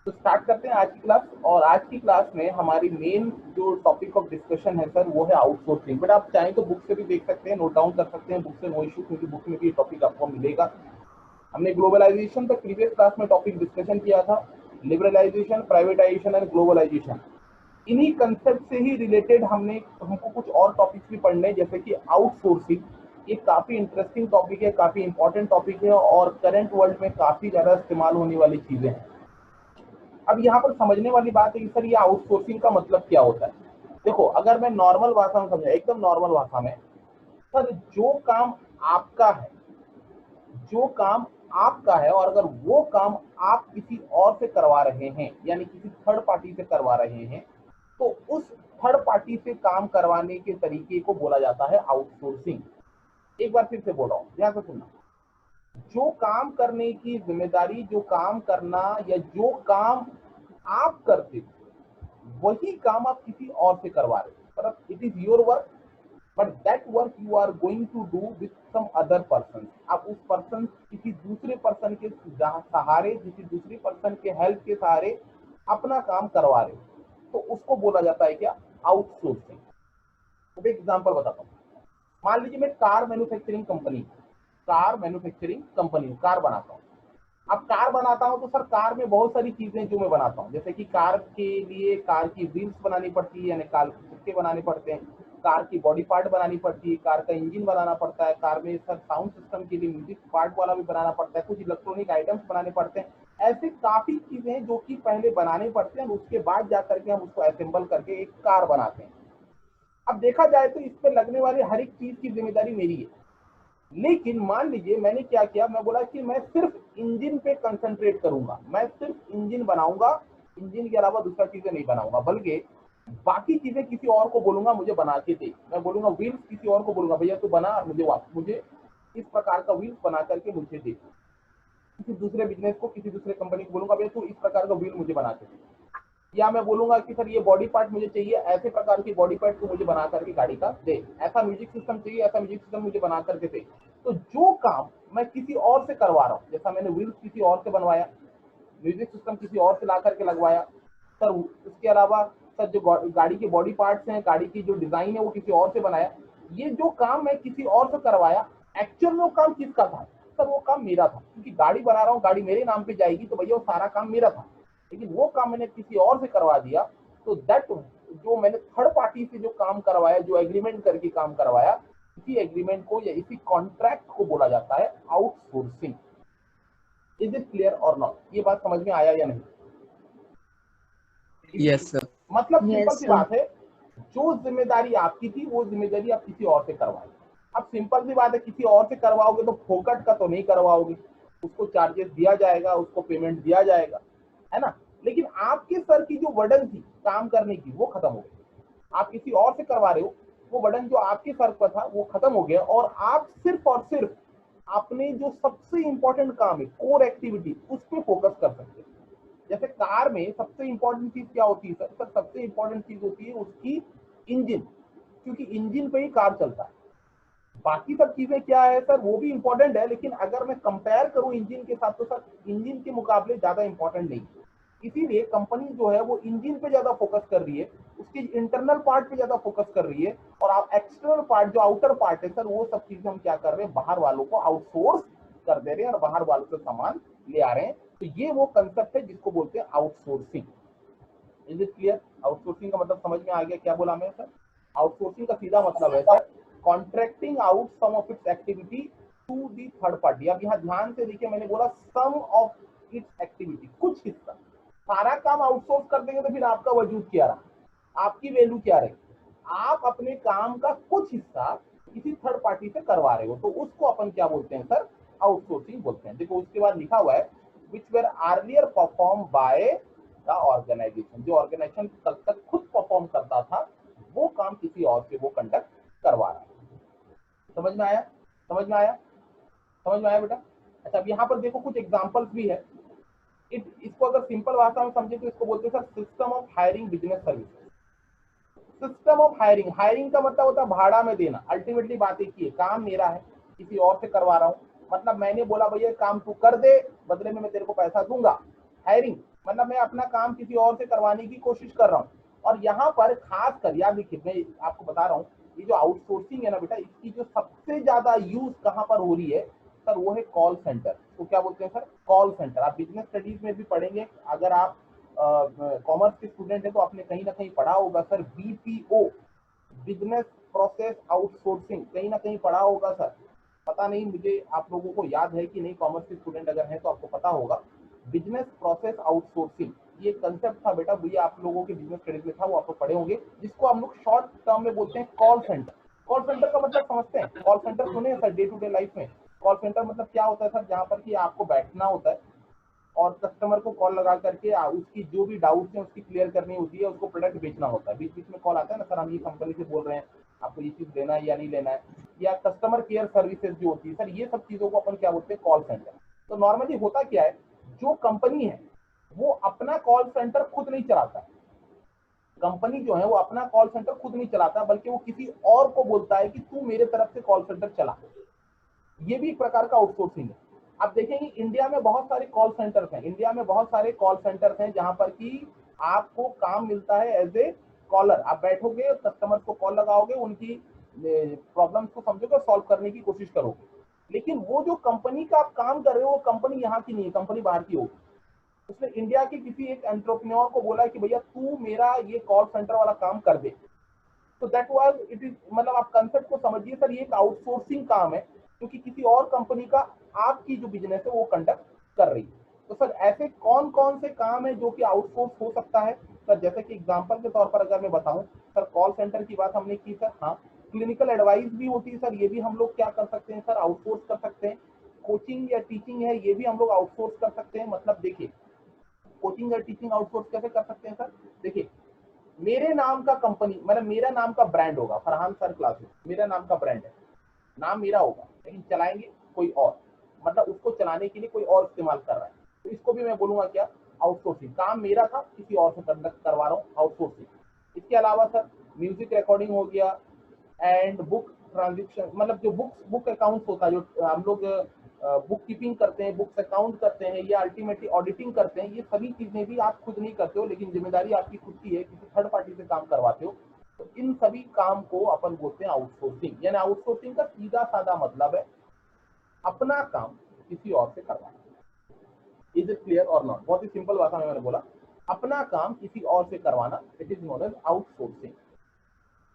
तो स्टार्ट करते हैं आज की क्लास। और आज की क्लास में हमारी मेन जो टॉपिक ऑफ डिस्कशन है सर वो है आउटसोर्सिंग। बट आप चाहें तो बुक से भी देख सकते हैं, नोट डाउन कर सकते हैं बुक से, नो इशू, क्योंकि बुक में भी टॉपिक आपको मिलेगा। हमने ग्लोबलाइजेशन पर प्रीवियस क्लास में टॉपिक डिस्कशन किया था, लिबरलाइजेशन, प्राइवेटाइजेशन एंड ग्लोबलाइजेशन। इन्हीं कंसेप्ट से ही रिलेटेड हमको कुछ और टॉपिक्स भी पढ़ने हैं, जैसे कि आउटसोर्सिंग। ये काफी इंटरेस्टिंग टॉपिक है, काफी इंपॉर्टेंट टॉपिक है और करंट वर्ल्ड में काफी ज्यादा इस्तेमाल होने वाली चीजें हैं। अब यहाँ पर समझने वाली बात है कि सर ये आउटसोर्सिंग का मतलब क्या होता है। देखो, अगर मैं नॉर्मल भाषा में समझा, एकदम नॉर्मल भाषा में, सर जो काम आपका है, जो काम आपका है और अगर वो काम आप किसी और से करवा रहे हैं, यानी किसी थर्ड पार्टी से करवा रहे हैं, तो उस थर्ड पार्टी से काम करवाने के तरीके को बोला जाता है आउटसोर्सिंग। एक बार फिर से बोल रहा हूँ, ध्यान से सुनना। जो काम करने की जिम्मेदारी, जो काम करना या जो काम आप करते थे वही काम आप किसी और से करवा रहे हैं। मतलब it is your work, but that work you are going to do with some other person. आप उस पर्सन, किसी दूसरे पर्सन के सहारे, किसी दूसरी पर्सन के हेल्प के सहारे अपना काम करवा रहे हो, तो उसको बोला जाता है क्या, आउटसोर्सिंग। तो एक एग्जांपल बताता हूँ। मान लीजिए मैं कार मैन्युफैक्चरिंग कंपनी, कार बनाता हूँ। अब कार बनाता हूँ तो सर कार में बहुत सारी चीजें जो मैं बनाता हूँ, जैसे कि कार के लिए कार की व्हील्स बनानी पड़ती है, यानी कार के चक्के बनाने पड़ते हैं, कार की बॉडी पार्ट बनानी पड़ती है, कार का इंजन बनाना पड़ता है, कार में सर साउंड सिस्टम के लिए म्यूजिक पार्ट वाला भी बनाना पड़ता है, कुछ इलेक्ट्रॉनिक आइटम्स बनाने पड़ते हैं। ऐसे काफी चीजें हैं जो कि पहले बनाने पड़ते हैं, उसके बाद जाकर के हम उसको असेंबल करके एक कार बनाते हैं। अब देखा जाए तो इस पर लगने वाली हर एक चीज की जिम्मेदारी मेरी है। लेकिन मान लीजिए मैंने क्या किया, मैं बोला कि मैं सिर्फ इंजन पे कंसंट्रेट करूंगा, मैं सिर्फ इंजन बनाऊंगा, इंजन के अलावा दूसरा चीजें नहीं बनाऊंगा, बल्कि बाकी चीजें किसी और को बोलूंगा मुझे बना के दे। मैं बोलूंगा व्हील्स किसी और को बोलूंगा, भैया तू बना और मुझे इस प्रकार का व्हील्स बना करके मुझे दे। किसी दूसरे बिजनेस को, किसी दूसरे कंपनी को बोलूंगा भैया तू इस प्रकार का व्हील मुझे बना के दे। या मैं बोलूंगा कि सर ये बॉडी पार्ट मुझे चाहिए, ऐसे प्रकार की बॉडी पार्ट को मुझे बना करके गाड़ी का दे, ऐसा म्यूजिक सिस्टम चाहिए, ऐसा म्यूजिक सिस्टम मुझे बना करके दे। तो जो काम मैं किसी और से करवा रहा हूँ, जैसा मैंने व्हील्स किसी और से बनवाया, म्यूजिक सिस्टम किसी और से ला करके लगवाया, सर उसके अलावा सर जो गाड़ी के बॉडी पार्ट्स हैं, गाड़ी की जो डिजाइन है वो किसी और से बनाया, ये जो काम मैं किसी और से करवाया, एक्चुअल में वो काम किसका था, सर वो काम मेरा था। क्योंकि गाड़ी बना रहा हूँ, गाड़ी मेरे नाम पे जाएगी, तो भैया वो सारा काम मेरा था। लेकिन वो काम मैंने किसी और से करवा दिया, तो दैट जो मैंने थर्ड पार्टी से जो काम करवाया, जो एग्रीमेंट करके काम करवाया, इसी एग्रीमेंट को या इसी कॉन्ट्रैक्ट को बोला जाता है आउटसोर्सिंग। इज इट क्लियर और नॉट? ये बात समझ में आया या नहीं? Yes sir. मतलब सिंपल यस सी सर। बात है, जो जिम्मेदारी आपकी थी वो जिम्मेदारी आप किसी और से करवाए। अब सिंपल सी बात है, किसी और से करवाओगे तो फोकट का तो नहीं करवाओगे, उसको चार्जेस दिया जाएगा, उसको पेमेंट दिया जाएगा, है ना। लेकिन आपके सर की जो वर्डन थी काम करने की वो खत्म हो गई। आप किसी और से करवा रहे हो, वो वर्डन जो आपके सर पर था वो खत्म हो गया, और आप सिर्फ और सिर्फ अपने जो सबसे इंपॉर्टेंट काम है, कोर एक्टिविटी, उस पर फोकस कर सकते हैं। जैसे कार में सबसे इंपॉर्टेंट चीज क्या होती है सर? सर सबसे इंपॉर्टेंट चीज होती है उसकी इंजन, क्योंकि इंजन पे ही कार चलता है। बाकी सब चीजें क्या है सर, वो भी इंपॉर्टेंट है, लेकिन अगर मैं कंपेयर करूं इंजन के साथ, तो सर इंजन के मुकाबले ज्यादा इंपॉर्टेंट नहीं। इसीलिए कंपनी जो है वो इंजन पे ज्यादा फोकस कर रही है, उसके इंटरनल पार्ट पे ज्यादा फोकस कर रही है, और आप एक्सटर्नल पार्ट, जो आउटर पार्ट है सर, वो सब चीजें हम क्या कर रहे हैं, बाहर वालों को आउटसोर्स कर दे रहे हैं और बाहर वालों से सामान ले आ रहे हैं। तो ये वो कंसेप्ट है जिसको बोलते हैं outsourcing. Is it clear? Outsourcing का मतलब समझ में आ गया क्या बोला मैं सर? आउटसोर्सिंग का सीधा मतलब है sir contracting out some of its activity to the third party. अब यहाँ ध्यान से देखिए, मैंने बोला सम ऑफ इट्स एक्टिविटी, कुछ हिस्सा। सारा काम आउटसोर्स कर देंगे तो फिर आपका वजूद क्या रहा, आपकी वैल्यू क्या रही? आप अपने काम का कुछ हिस्सा किसी थर्ड पार्टी से करवा रहे हो, तो उसको अपन क्या बोलते हैं सर? आउटसोर्सिंग बोलते हैं। देखो उसके बाद लिखा हुआ है which were earlier perform by the organisation. जो ऑर्गेनाइजेशन कल तक खुद परफॉर्म करता था, वो काम किसी और से वो कंडक्ट करवा रहा है। समझ में आया? समझ में आया? समझ में आया बेटा? अच्छा, अब यहाँ पर देखो कुछ एग्जांपल्स भी है। इसको अगर सिंपल भाषा में समझे तो इसको बोलते हैं sir system of hiring business services. System of hiring, hiring का मतलब होता है भाड़ा में देना। अल्टीमेटली बात एक ही है, काम मेरा है, किसी और से करवा रहा हूँ, मतलब मैंने बोला भैया काम तू कर दे, बदले में मैं तेरे को पैसा दूंगा। हायरिंग मतलब मैं अपना काम किसी और से करवाने की कोशिश कर रहा हूँ। और यहाँ पर खास कर याद देखिए, मैं आपको बता रहा हूँ, ये जो आउटसोर्सिंग है ना बेटा, इसकी जो सबसे ज्यादा यूज कहाँ पर हो रही है सर, वो है कॉल सेंटर। तो क्या बोलते हैं सर, कॉल सेंटर। आप बिजनेस स्टडीज में भी पढ़ेंगे, अगर आप कॉमर्स के स्टूडेंट हैं तो आपने कहीं ना कहीं पढ़ा होगा sir, BPO, business process outsourcing, कहीं ना कहीं पढ़ा होगा सर। पता नहीं मुझे आप लोगों को याद है कि नहीं, कॉमर्स के स्टूडेंट अगर हैं तो आपको पता होगा। बिजनेस प्रोसेस आउटसोर्सिंग ये कंसेप्ट था बेटा, ये आप लोगों के बिजनेस स्टडीज में था, वो आप लोग पढ़े होंगे, जिसको हम लोग शॉर्ट टर्म में बोलते हैं कॉल सेंटर। कॉल सेंटर का मतलब समझते हैं, कॉल सेंटर सुने हैं sir day to day life में। कॉल सेंटर मतलब क्या होता है सर, जहाँ पर कि आपको बैठना होता है और कस्टमर को कॉल लगा करके उसकी जो भी डाउट्स हैं उसकी क्लियर करनी होती है, उसको प्रोडक्ट बेचना होता है। बीच बीच में कॉल आता है ना सर, हम ये कंपनी से बोल रहे हैं, आपको ये चीज लेना है या नहीं लेना है, या कस्टमर केयर सर्विसेज जो होती है सर, ये सब चीजों को अपन क्या बोलते हैं, कॉल सेंटर। तो नॉर्मली होता क्या है, जो कंपनी है वो अपना कॉल सेंटर खुद नहीं चलाता है। कंपनी जो है वो अपना कॉल सेंटर खुद नहीं चलाता, बल्कि वो किसी और को बोलता है कि तू मेरे तरफ से कॉल सेंटर चला। ये भी एक प्रकार का आउटसोर्सिंग है। आप देखेंगे इंडिया में बहुत सारे कॉल सेंटर्स हैं, इंडिया में बहुत सारे कॉल सेंटर्स हैं जहां पर कि आपको काम मिलता है एज ए कॉलर। आप बैठोगे, कस्टमर को कॉल लगाओगे, उनकी प्रॉब्लम्स को समझोगे और सॉल्व करने की कोशिश करोगे। लेकिन वो जो कंपनी का आप काम कर रहे हो, वो कंपनी यहाँ की नहीं है, कंपनी बाहर की होगी। उसने इंडिया के किसी एक एंटरप्रेन्योर को बोला कि भैया तू मेरा ये कॉल सेंटर वाला काम कर दे। तो दैट वाज इट इज, मतलब आप कंसेप्ट को समझिए सर, ये एक आउटसोर्सिंग काम है, क्योंकि किसी और कंपनी का आपकी जो बिजनेस है वो कंडक्ट कर रही है। तो सर ऐसे कौन कौन से काम है जो कि आउटसोर्स हो सकता है सर, जैसे कि एग्जांपल के तौर पर अगर मैं बताऊं सर, कॉल सेंटर की बात हमने की सर, हाँ। क्लिनिकल एडवाइस भी होती है सर, ये भी हम लोग क्या कर सकते हैं सर, आउटसोर्स कर सकते हैं। कोचिंग या टीचिंग है, ये भी हम लोग आउटसोर्स कर सकते हैं। मतलब देखिए, कोचिंग या टीचिंग आउटसोर्स कैसे कर सकते हैं सर, देखिए, मेरे नाम का कंपनी, मतलब मेरा नाम का ब्रांड होगा, फरहान सर क्लासेस मेरा नाम का ब्रांड है, नाम मेरा होगा, लेकिन चलाएंगे कोई और, मतलब उसको चलाने के लिए कोई और इस्तेमाल कर रहा है, तो इसको भी मैं बोलूंगा क्या, आउटसोर्सिंग। काम मेरा था, किसी और से कंडक्ट करवा रहा हूँ, आउटसोर्सिंग। इसके अलावा सर म्यूजिक रिकॉर्डिंग हो गया, एंड बुक ट्रांजेक्शन, मतलब जो बुक अकाउंट्स होता है, जो हम लोग बुक कीपिंग करते हैं, बुक्स अकाउंट करते हैं, या अल्टीमेटली ऑडिटिंग करते हैं, ये सभी चीजें भी आप खुद नहीं करते हो, लेकिन जिम्मेदारी आपकी खुद की है, किसी थर्ड पार्टी से काम करवाते हो। तो इन सभी काम को अपन बोलते हैं आउटसोर्सिंग। यानी आउटसोर्सिंग का सीधा साधा मतलब है अपना काम किसी और से करवाना। इज इट क्लियर और नॉट? बहुत ही सिंपल भाषा में मैंने बोला, अपना काम किसी और से करवाना, it is known as outsourcing.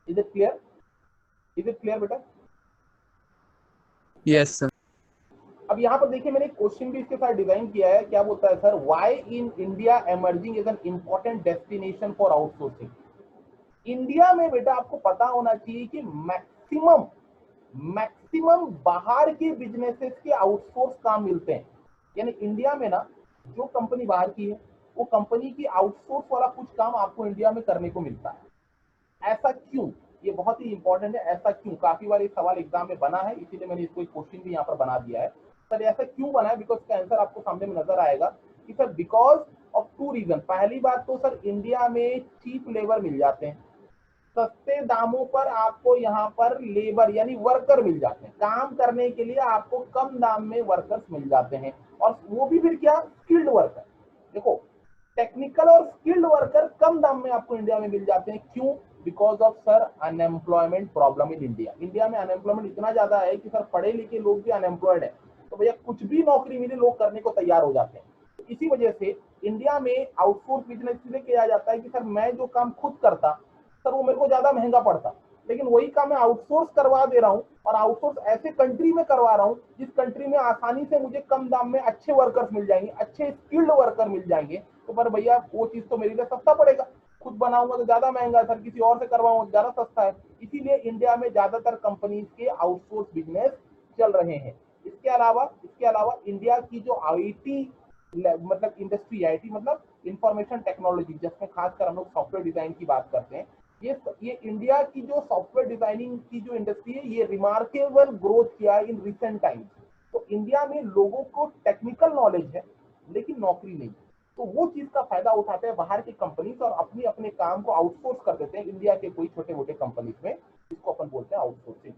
Is it clear? Is it clear बेटा? Yes sir. अब यहाँ पर देखिए, मैंने एक क्वेश्चन भी इसके साथ डिजाइन किया है, क्या बोलता है sir, why in India emerging is an important destination for outsourcing. India में बेटा आपको पता होना चाहिए कि मैक्सिमम मैक्सिमम बाहर के बिजनेसेस के आउटसोर्स काम मिलते हैं। यानी इंडिया में ना, जो कंपनी बाहर की है, वो कंपनी की आउटसोर्स वाला कुछ काम आपको इंडिया में करने को मिलता है। ऐसा क्यों, ये बहुत ही इंपॉर्टेंट है, ऐसा क्यों, काफी बार ये सवाल एग्जाम में बना है, इसीलिए मैंने इसको एक क्वेश्चन भी यहाँ पर बना दिया है। सर ऐसा क्यों बना है, बिकॉज का आंसर आपको सामने में नजर आएगा कि sir because of two reason. पहली बात तो सर, इंडिया में चीप लेबर मिल जाते हैं, सस्ते दामों पर आपको यहाँ पर लेबर यानी वर्कर मिल जाते हैं, काम करने के लिए आपको कम दाम में वर्कर्स मिल जाते हैं, और वो भी फिर क्या, स्किल्ड वर्कर। देखो, टेक्निकल और स्किल्ड वर्कर कम दाम में आपको इंडिया में मिल जाते हैं, क्यों, because of sir unemployment problem in India. India में अनएम्प्लॉयमेंट इतना ज्यादा है कि सर पढ़े लिखे लोग भी अनएम्प्लॉयड है, तो भैया कुछ भी नौकरी मिले लोग करने को तैयार हो जाते हैं। तो इसी वजह से इंडिया में आउटसोर्स बिजनेस इसलिए किया जाता है कि सर मैं जो काम खुद करता सर वो मेरे को ज्यादा महंगा पड़ता, लेकिन वही काम मैं आउटसोर्स करवा दे रहा हूँ, और आउटसोर्स ऐसे कंट्री में करवा रहा हूँ जिस कंट्री में आसानी से मुझे कम दाम में अच्छे वर्कर्स मिल जाएंगे, अच्छे स्किल्ड वर्कर मिल जाएंगे। तो पर भैया वो चीज तो मेरे लिए सस्ता पड़ेगा, खुद बनाऊंगा तो ज्यादा महंगा है सर, किसी और से करवाऊंगा तो ज्यादा सस्ता है। इसीलिए इंडिया में ज्यादातर कंपनीज के आउटसोर्स बिजनेस चल रहे हैं। इसके अलावा इंडिया की जो आईटी मतलब इंडस्ट्री, आईटी मतलब इंफॉर्मेशन टेक्नोलॉजी, जिसमें खासकर हम लोग सॉफ्टवेयर डिजाइन की बात करते हैं, ये इंडिया की जो सॉफ्टवेयर डिजाइनिंग की जो इंडस्ट्री है, ये रिमार्केबल ग्रोथ किया है इन रिसेंट टाइम्स। तो इंडिया में लोगों को टेक्निकल नॉलेज है लेकिन नौकरी नहीं, तो वो चीज का फायदा उठाते हैं बाहर की कंपनीज और अपने अपने काम को आउटसोर्स कर देते हैं इंडिया के कोई छोटे मोटे कंपनीज में, जिसको अपन बोलते हैं आउटसोर्सिंग।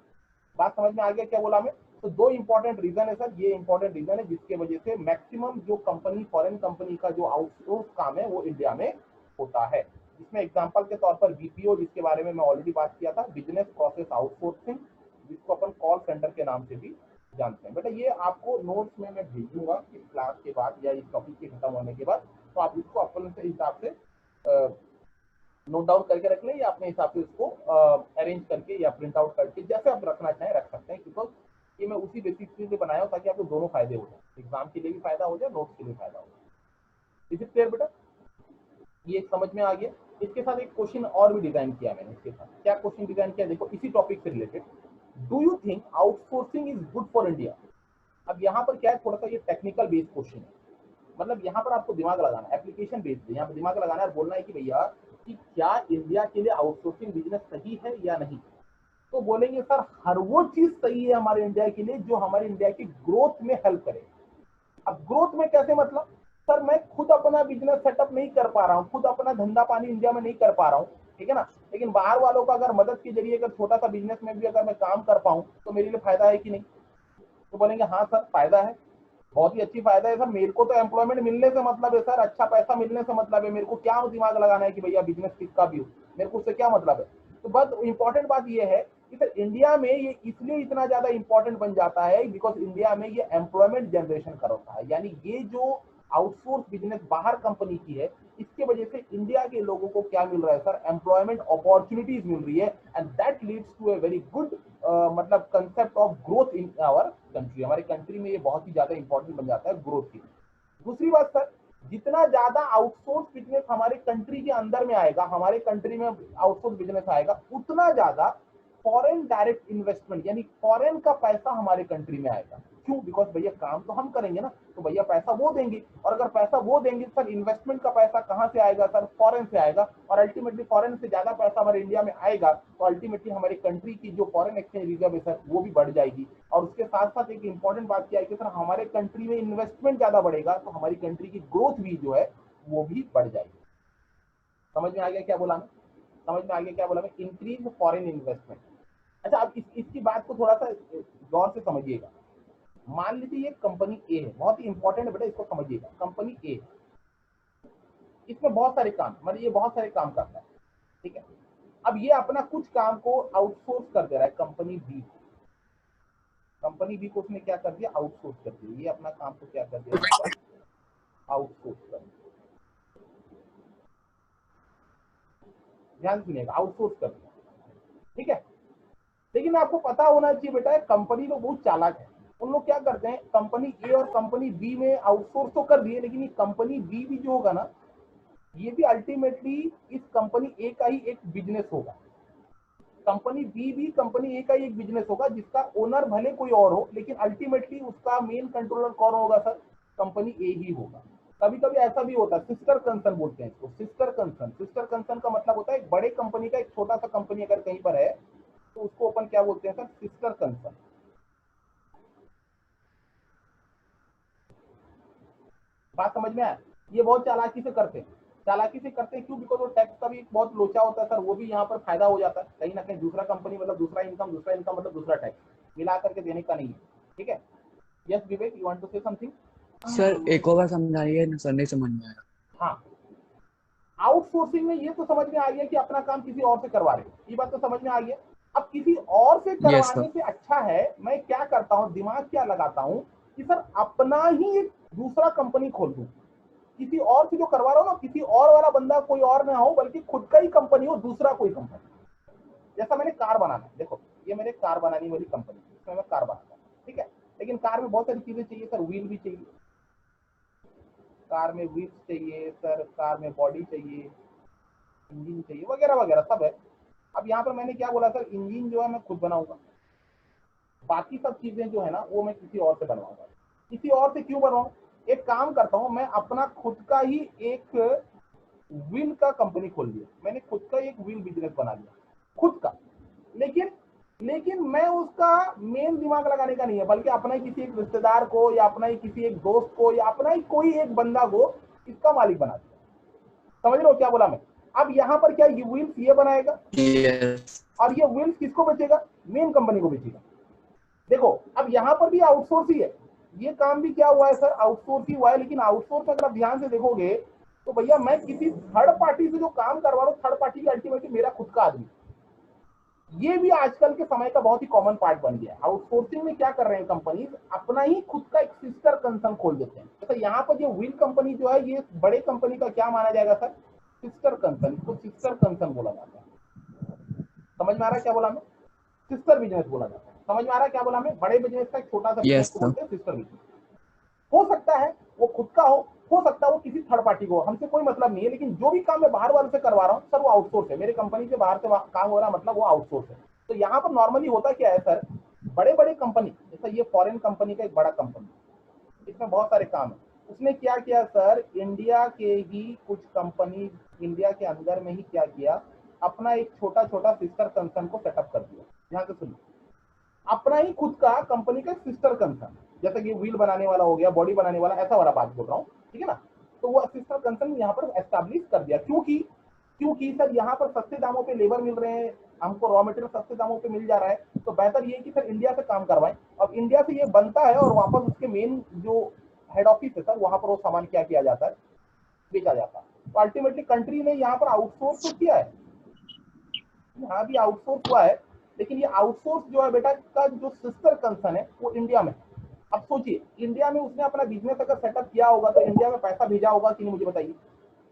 बात समझ में आ गया क्या बोला मैं? तो दो इंपॉर्टेंट रीजन है सर, ये इंपॉर्टेंट रीजन है जिसके वजह से मैक्सिमम जो कंपनी फॉरेन कंपनी का जो आउटसोर्स काम है वो इंडिया में होता है। इसमें एग्जांपल के तौर पर बीपीओ, जिसके बारे में मैं ऑलरेडी बात किया था, बिजनेस प्रोसेस आउटसोर्सिंग, जिसको अपन कॉल सेंटर के नाम से भी जानते हैं। बेटा ये आपको नोट्स में मैं भेजूंगा इस क्लास के बाद या इस टॉपिक के खत्म होने के बाद, तो आप इसको अपने हिसाब से नोट डाउन करके रख लें या अपने हिसाब से इसको अरेंज करके या प्रिंट आउट करके जैसे आप रखना चाहें रख सकते हैं, बिकॉज ये मैं उसी बेसिस पे बनाया हूं ताकि आपको दोनों फायदे हो जाए, एग्जाम के लिए भी फायदा हो जाए, नोट्स के लिए फायदा हो जाए। इज इट क्लियर बेटा? ये समझ में आ गया। इसके साथ एक क्वेश्चन और भी डिजाइन किया मैंने इसके साथ। क्या क्वेश्चन डिजाइन किया देखो, इसी टॉपिक से related, do you think outsourcing is good for India? अब यहाँ पर क्या है, थोड़ा सा ये टेक्निकल बेस्ड क्वेश्चन है, मतलब यहाँ पर आपको दिमाग लगाना है, एप्लीकेशन बेस्ड है, यहाँ पर दिमाग लगाना है, बोलना है कि भैया कि क्या इंडिया के लिए आउटसोर्सिंग बिजनेस सही है या नहीं। तो बोलेंगे सर हर वो चीज सही है हमारे इंडिया के लिए जो हमारे इंडिया की ग्रोथ में हेल्प करे। अब ग्रोथ में कैसे, मतलब सर मैं खुद अपना बिजनेस सेटअप नहीं कर पा रहा हूँ, खुद अपना धंधा पानी इंडिया में नहीं कर पा रहा हूँ, ठीक है ना, लेकिन बाहर वालों का अगर मदद के जरिए अगर छोटा सा बिजनेस में भी अगर मैं काम कर पाऊँ तो मेरे लिए फायदा है कि नहीं? तो बोलेंगे हाँ सर फायदा है, बहुत ही अच्छी फायदा है सर, मेरे को तो एम्प्लॉयमेंट मिलने से मतलब है सर, अच्छा पैसा मिलने से मतलब है, मेरे को क्या दिमाग लगाना है कि भैया बिजनेस किसका भी हो, मेरे को उससे क्या मतलब है। तो बस इंपॉर्टेंट बात ये है कि सर इंडिया में ये इसलिए इतना ज्यादा इंपॉर्टेंट बन जाता है बिकॉज इंडिया में ये एम्प्लॉयमेंट जनरेशन करता है, यानी ये जो आउटसोर्स बिजनेस बाहर कंपनी की है इसके वजह से इंडिया के लोगों को क्या मिल रहा है सर, एम्प्लॉयमेंट अपॉर्चुनिटीज मिल रही है, and that leads to a very good मतलब concept of growth in our country. हमारे कंट्री में ये बहुत ही ज्यादा इंपॉर्टेंट बन जाता है ग्रोथ की। दूसरी बात सर, जितना ज्यादा आउटसोर्स बिजनेस हमारे कंट्री के अंदर में आएगा, हमारे कंट्री में आउटसोर्स बिजनेस आएगा, उतना ज्यादा फॉरेन डायरेक्ट इन्वेस्टमेंट यानी फॉरेन का पैसा हमारे कंट्री में आएगा। क्यों? बिकॉज भैया काम तो हम करेंगे ना, तो भैया पैसा वो देंगे, और अगर पैसा वो देंगे सर इन्वेस्टमेंट का पैसा कहां से आएगा सर, फॉरेन से आएगा, और अल्टीमेटली फॉरेन से ज्यादा पैसा हमारे इंडिया में आएगा तो अल्टीमेटली हमारी कंट्री की जो फॉरेन एक्सचेंज रिजर्व है सर वो भी बढ़ जाएगी। और उसके साथ साथ एक इंपॉर्टेंट बात क्या है कि सर हमारे कंट्री में इन्वेस्टमेंट ज्यादा बढ़ेगा तो हमारी कंट्री की ग्रोथ भी जो है वो भी बढ़ जाएगी। समझ में आ गया क्या बोला मैं? समझ में आ गया क्या बोला मैं? Increase foreign investment. अच्छा अब इसकी बात को थोड़ा सा गौर से समझिएगा। मान लीजिए ये कंपनी ए है, बहुत ही इंपॉर्टेंट है बेटा, इसको समझिएगा। कंपनी ए, इसमें बहुत सारे काम, मतलब ये बहुत सारे काम करता है, ठीक है। अब ये अपना कुछ काम को आउटसोर्स कर दे रहा है कंपनी बी। कंपनी बी को उसने क्या कर दिया, आउटसोर्स कर दिया। ये अपना काम को क्या कर दिया, आउटसोर्स कर दिया। ध्यान सुनिएगा, आउटसोर्स कर दिया, ठीक है। लेकिन आपको पता होना चाहिए बेटा कंपनी लोग बहुत चालाक है। उन लोग क्या करते हैं, कंपनी ए और कंपनी बी में आउटसोर्स तो कर दिए, लेकिन ये कंपनी बी भी जो होगा ना, ये भी अल्टीमेटली इस कंपनी ए का ही एक बिजनेस होगा। कंपनी बी भी कंपनी ए का ही एक बिजनेस होगा जिसका ओनर भले कोई और हो, लेकिन अल्टीमेटली उसका मेन कंट्रोलर कौन होगा सर, कंपनी ए ही होगा। कभी कभी ऐसा भी होता है, सिस्टर कंसर्न बोलते हैं इसको, सिस्टर कंसर्न। सिस्टर कंसर्न का मतलब होता है एक बड़े कंपनी का एक छोटा सा कंपनी अगर कहीं पर है तो उसको अपन क्या बोलते हैं सर, सिस्टर कंसर्न। बात समझ में आया? ये बहुत चालाकी से करते हैं, चालाकी से करते हैं। क्यों? बिकॉज वो टैक्स का भी बहुत लोचा होता है सर, वो भी यहाँ पर फायदा हो जाता है कहीं ना कहीं। दूसरा कंपनी मतलब दूसरा इनकम मतलब दूसरा टैक्स मिला करके देने का नहीं है, ठीक है। Yes Vivek, you want to say something? Sir एक और बार समझाइए ना सर, नहीं समझ में आया। हाँ, आउटसोर्सिंग में ये तो समझ में आ गया कि अपना काम किसी और से करवा रहे, ये बात तो समझ में आ गया। अब किसी और से यस करवाने सर। से अच्छा है मैं क्या करता हूँ, दिमाग क्या लगाता हूँ कि सर अपना ही एक दूसरा कंपनी खोल दूं। किसी और से जो करवा रहा हूँ ना, किसी और वाला बंदा कोई और ना हो बल्कि खुद का ही कंपनी हो, दूसरा कोई कंपनी। जैसा मैंने कार बनाना है, देखो ये मेरे कार बनाने वाली कंपनी, इसमें मैं कार बनाता हूँ, ठीक है। लेकिन कार में बहुत सारी चीजें चाहिए सर, व्हील भी चाहिए, कार में व्हील्स चाहिए सर, कार में बॉडी चाहिए, इंजन चाहिए, वगैरह वगैरह सब है। अब यहाँ पर मैंने क्या बोला सर, इंजन जो है मैं खुद बनाऊंगा, बाकी सब चीजें जो है ना वो मैं किसी और से बनवाऊंगा। किसी और से क्यों बनवाऊं? एक काम करता हूं, मैं अपना खुद का ही एक व्हील का कंपनी खोल लिया, मैंने खुद का एक व्हील बिजनेस बना लिया खुद का। लेकिन लेकिन मैं उसका मेन दिमाग लगाने का नहीं है, बल्कि अपना ही किसी एक रिश्तेदार को या अपना ही किसी एक दोस्त को या अपना ही कोई एक बंदा को इसका मालिक बना दिया। समझ लो क्या बोला मैं? अब यहाँ पर क्या ये व्हील्स ये बनाएगा यस। और ये व्हील्स किसको बेचेगा, मेन कंपनी को बेचेगा। देखो अब यहाँ पर भी आउटसोर्स ही है, ये काम भी क्या हुआ है सर, आउटसोर्स ही हुआ है। लेकिन आउटसोर्स अगर आप ध्यान से देखोगे तो भैया मैं किसी थर्ड पार्टी से जो काम करवा रहा हूँ, थर्ड पार्टी की अल्टीमेटली मेरा खुद का आदमी, ये भी आजकल के समय का बहुत ही कॉमन पार्ट बन गया है। आउटसोर्सिंग में क्या कर रहे हैं कंपनी, अपना ही खुद का एक सिस्टर कंसर्न खोल देते हैं। जैसे यहाँ पर ये व्हील कंपनी जो है, ये बड़े कंपनी का क्या माना जाएगा सर, सिस्टर कंसर्न, इसको सिस्टर कंसर्न बोला जाता है। समझ में आ रहा है क्या बोला मैं, सिस्टर बिजनेस बोला जाता है। समझ में आ रहा है क्या बोला मैं, बड़े बिजनेस का एक छोटा सा बिजनेस यस को सर। बोलते हैं सिस्टर बिजनेस। हो सकता है वो खुद का हो सकता है वो किसी थर्ड पार्टी को, हमसे कोई मतलब नहीं है। लेकिन जो भी काम मैं बाहर वाले से करवा रहा हूँ सर, वो आउटसोर्स है, मेरे कंपनी से बाहर से काम हो रहा है, मतलब वो आउटसोर्स है। तो यहाँ पर नॉर्मली होता क्या है सर, बड़े बड़े कंपनी, जैसा ये फॉरेन कंपनी का एक बड़ा कंपनी, इसमें बहुत सारे काम है, उसने क्या किया सर, इंडिया के ही कुछ कंपनी, इंडिया के अंदर में ही क्या किया, अपना एक छोटा छोटा सिस्टर कंसर्न को सेटअप कर दिया। यहाँ से सुनिए, अपना ही खुद का कंपनी का सिस्टर कंसर्न, जैसे कि व्हील बनाने वाला हो गया, बॉडी बनाने वाला, ऐसा वाला बात बोल रहा हूँ, ठीक है ना। तो वो सिस्टर कंसर्न यहाँ पर एस्टैब्लिश कर दिया। क्योंकि क्योंकि सर यहाँ पर सस्ते दामों पे लेबर मिल रहे हैं, हमको रॉ मटेरियल सस्ते दामों पे मिल जा रहा है, तो बेहतर ये है कि सर इंडिया से काम करवाएं। अब इंडिया से ये बनता है और वापस उसके मेन जो हेड ऑफिस है सर, वहां पर वो सामान क्या किया जाता है, बेचा जाता है। तो अल्टीमेटली कंट्री ने यहाँ पर आउटसोर्स तो किया है, यहाँ भी आउटसोर्स हुआ है, लेकिन ये आउटसोर्स जो है बेटा का जो सिस्टर कंसर्न है वो इंडिया में। अब सोचिए, इंडिया में उसने अपना बिजनेस अगर सेटअप किया होगा तो इंडिया में पैसा भेजा होगा कि नहीं, मुझे बताइए,